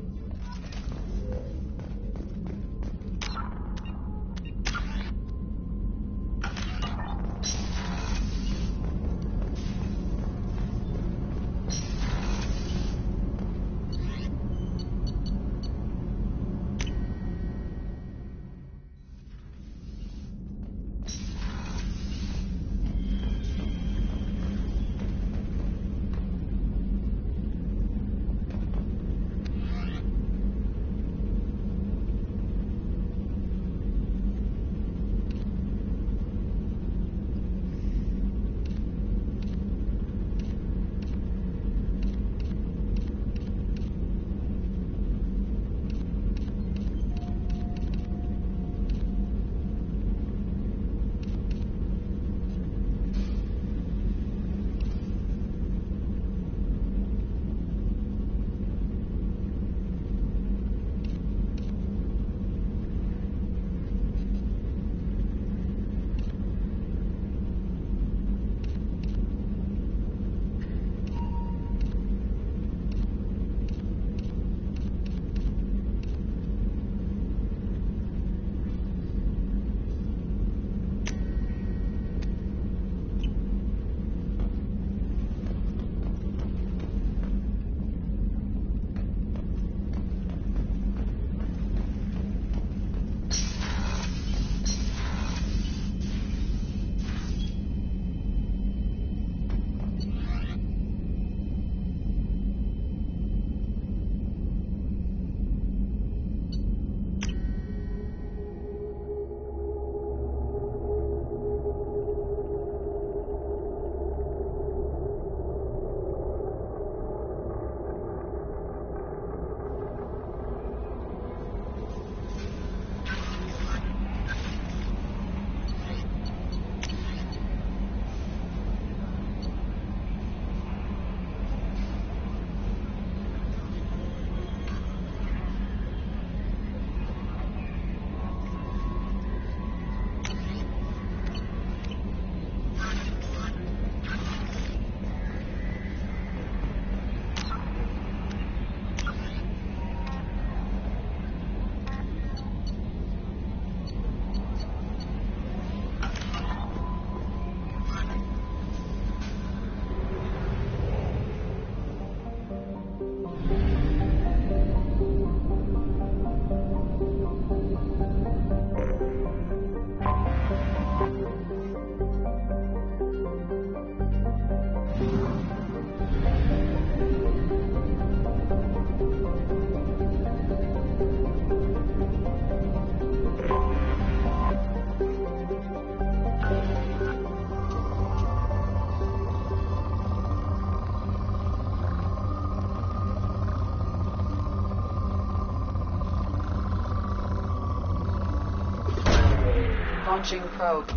Launching probe.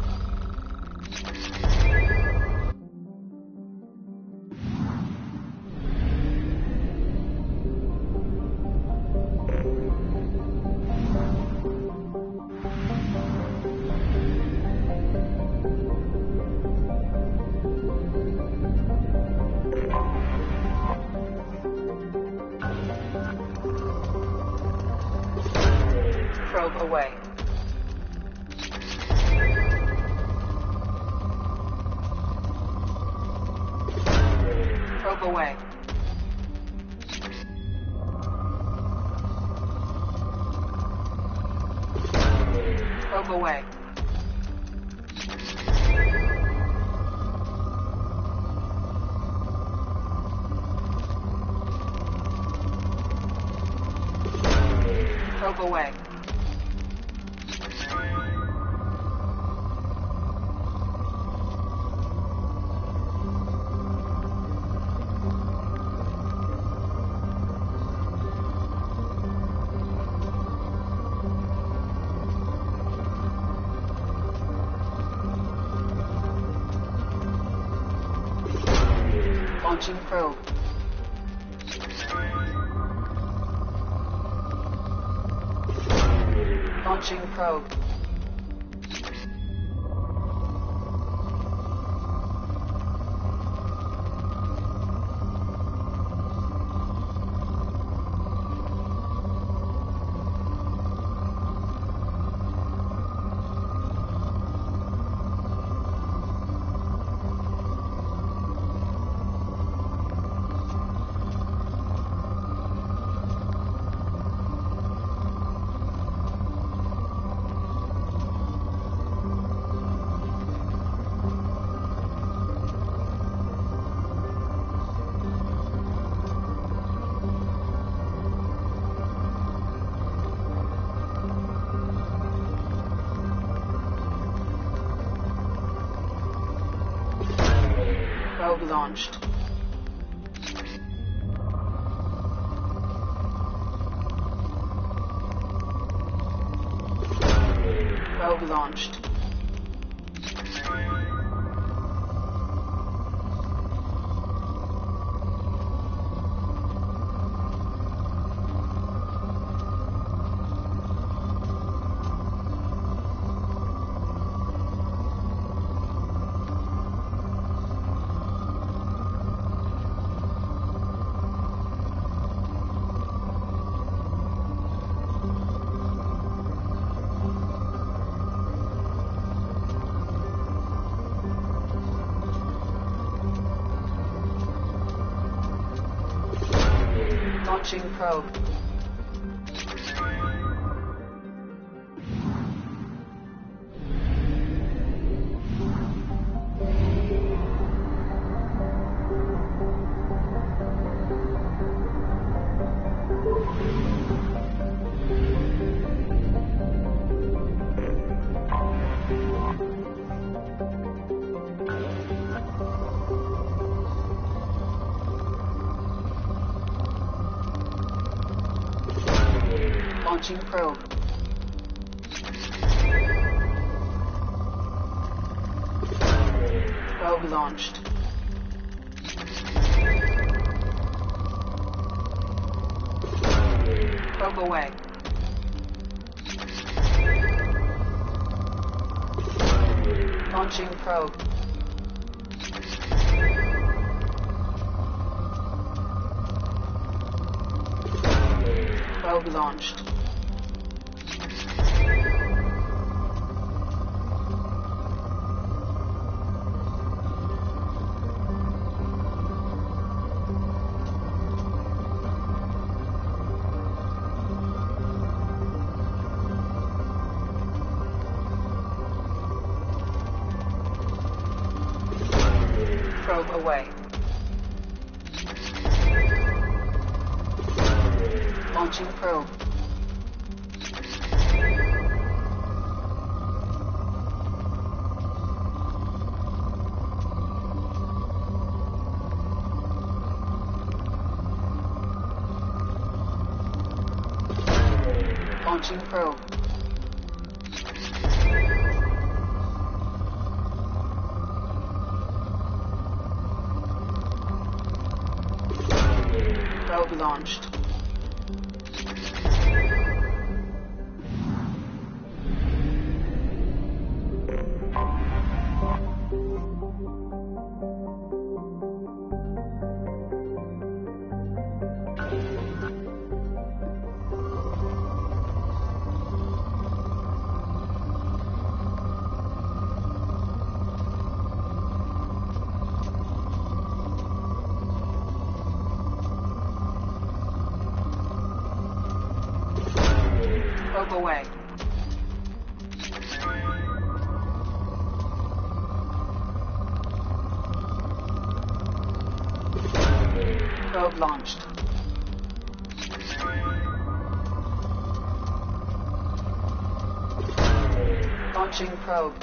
Probe away. Probe away. Probe away. Probe away. Launching probe. Launching probe. Probe launched. Probe launched. Launching probe. Launching probe. Probe launched. Probe away. Launching probe. Probe launched. Probe away. Launching probe. Launching probe. Probe launched. Probe away. Probe launched. Launching probe.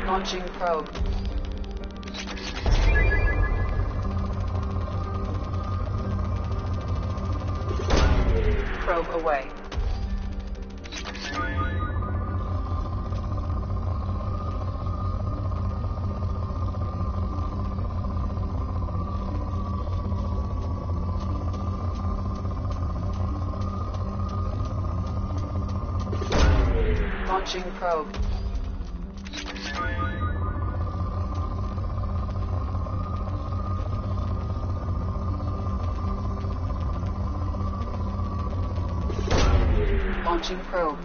Launching probe. Probe away. Launching probe. Launching probe.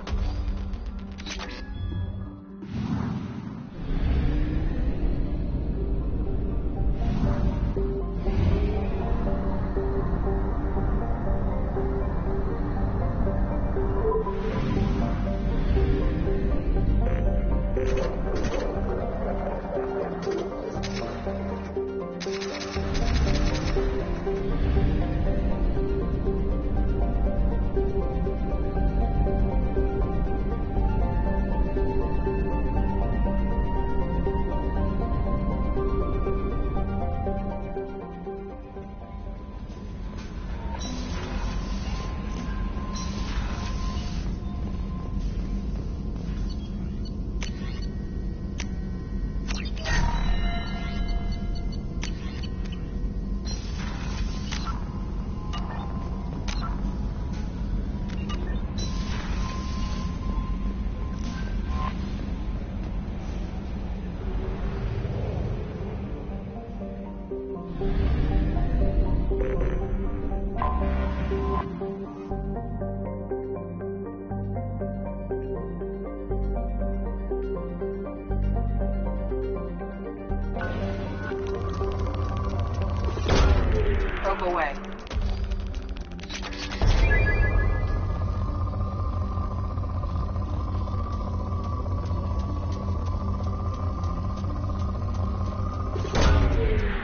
Probe away.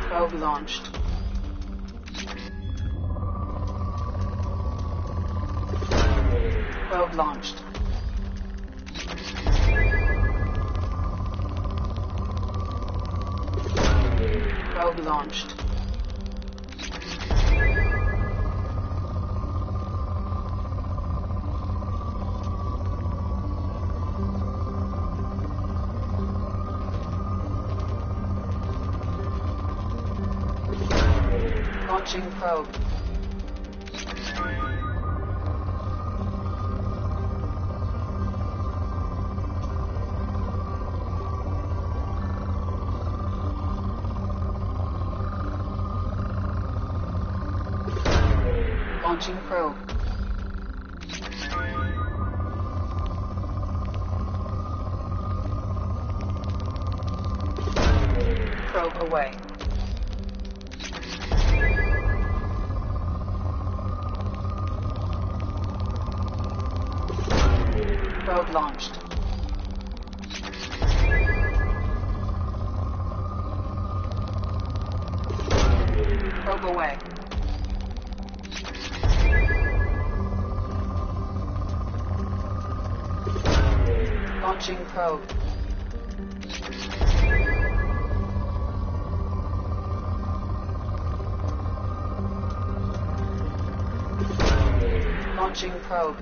Probe launched. Probe launched. Probe launched. Launching probe. Launching probe. Probe away. Probe launched. Probe away. Launching probe. Launching probe.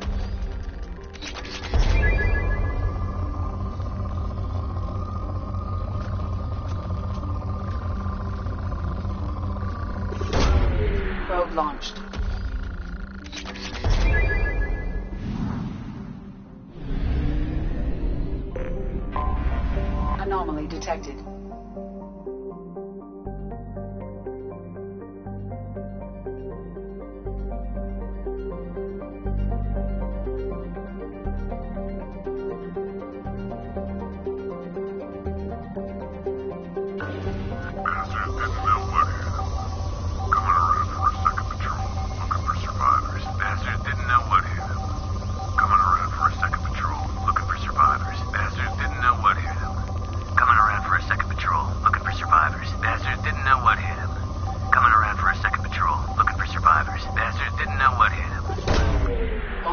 breached. Anomaly detected.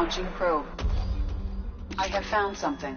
Launching probe. I have found something.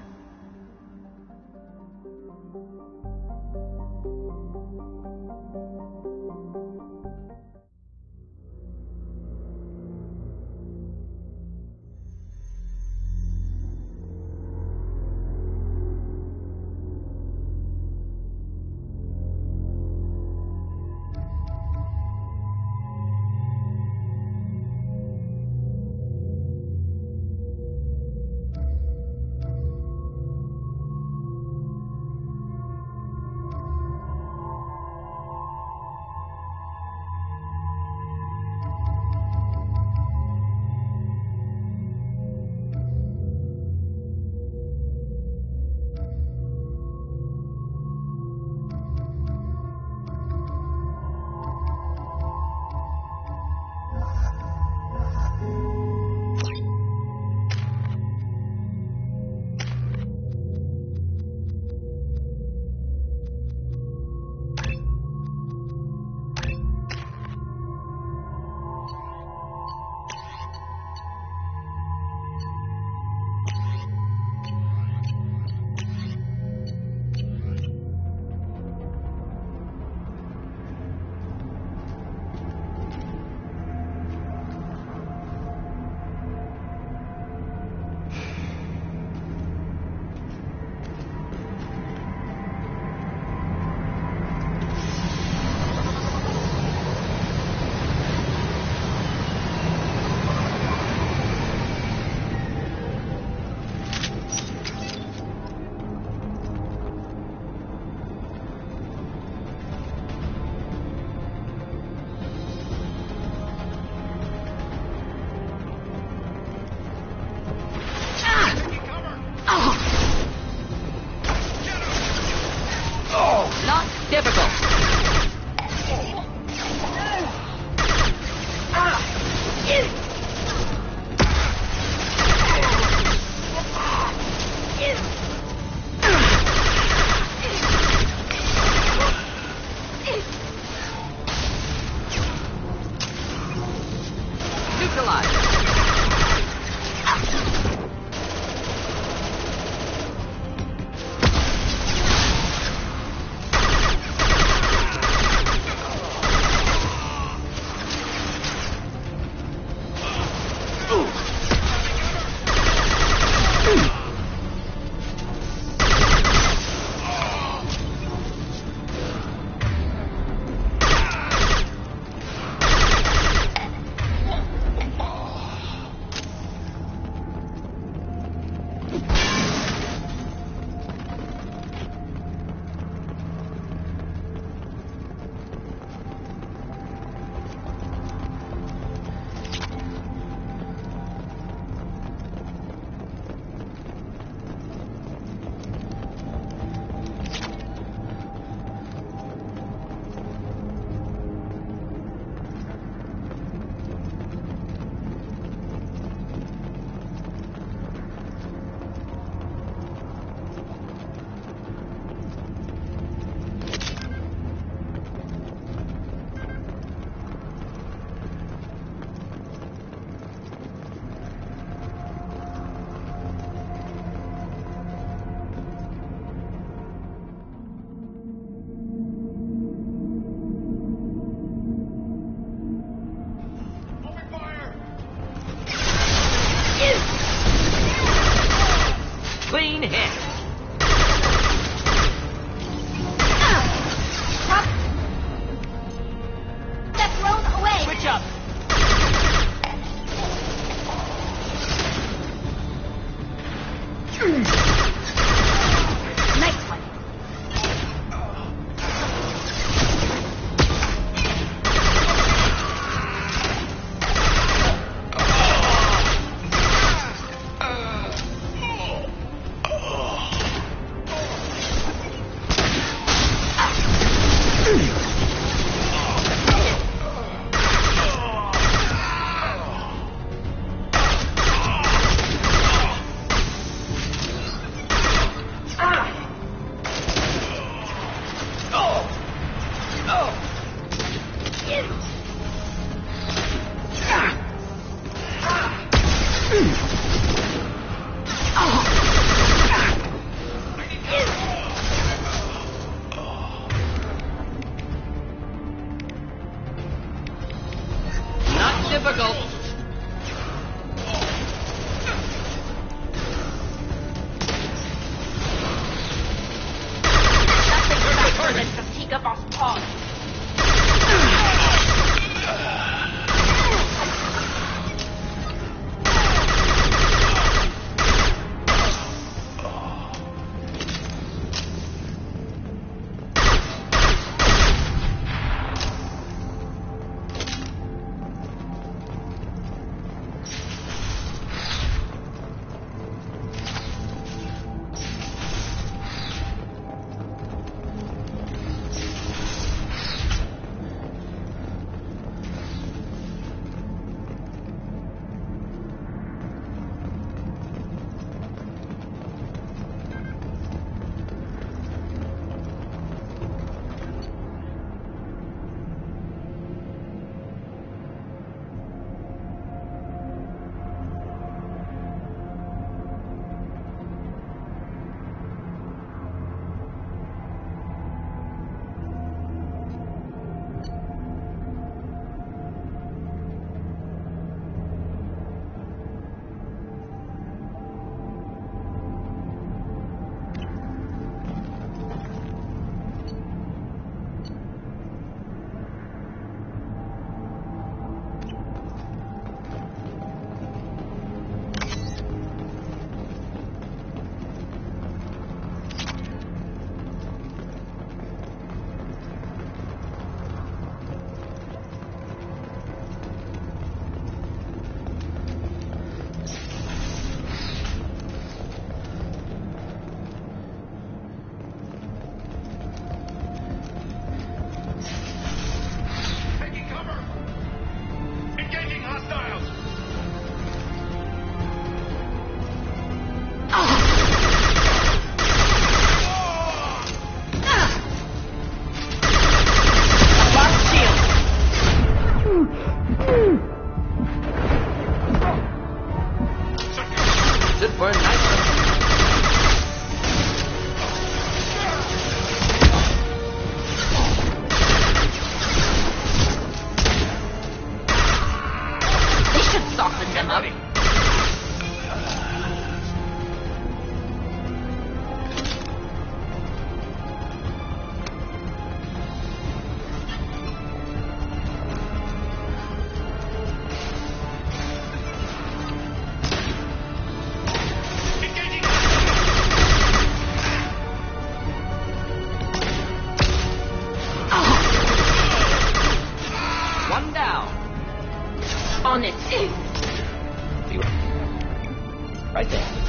Not difficult. On it. Right there.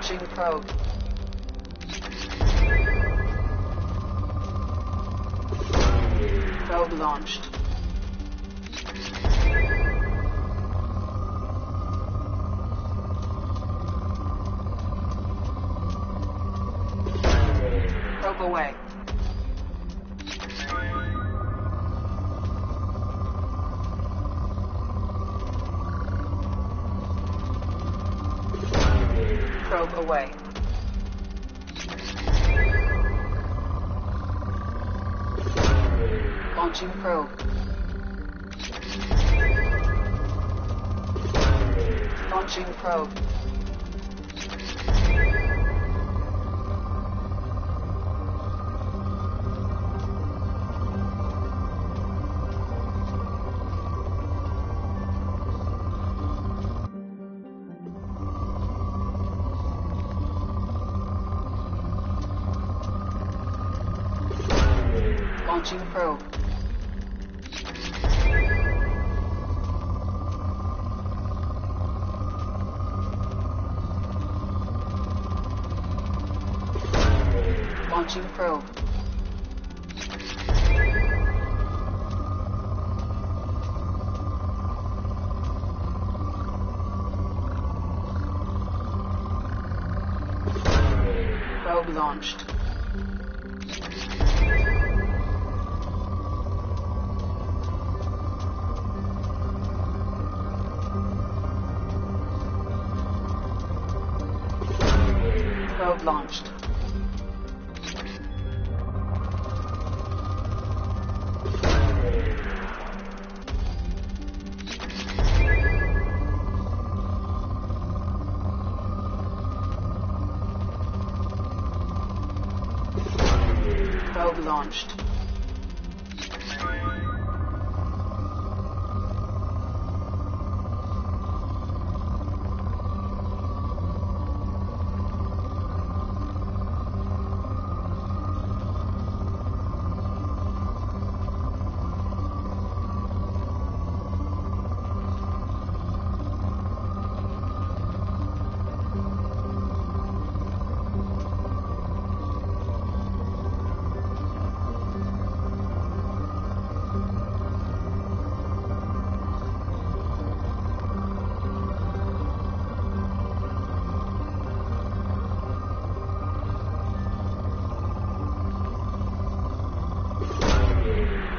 Launching probe. Probe launched. Probe away. Probe away. Launching probe. Launching probe. Launching probe. Launching probe. Probe launched. Probe launched. Probe launched.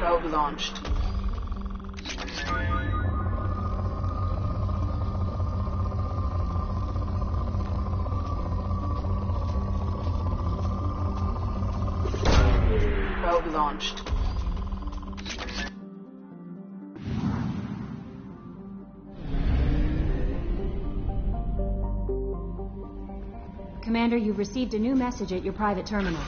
Probe launched. Probe launched. Commander, you've received a new message at your private terminal.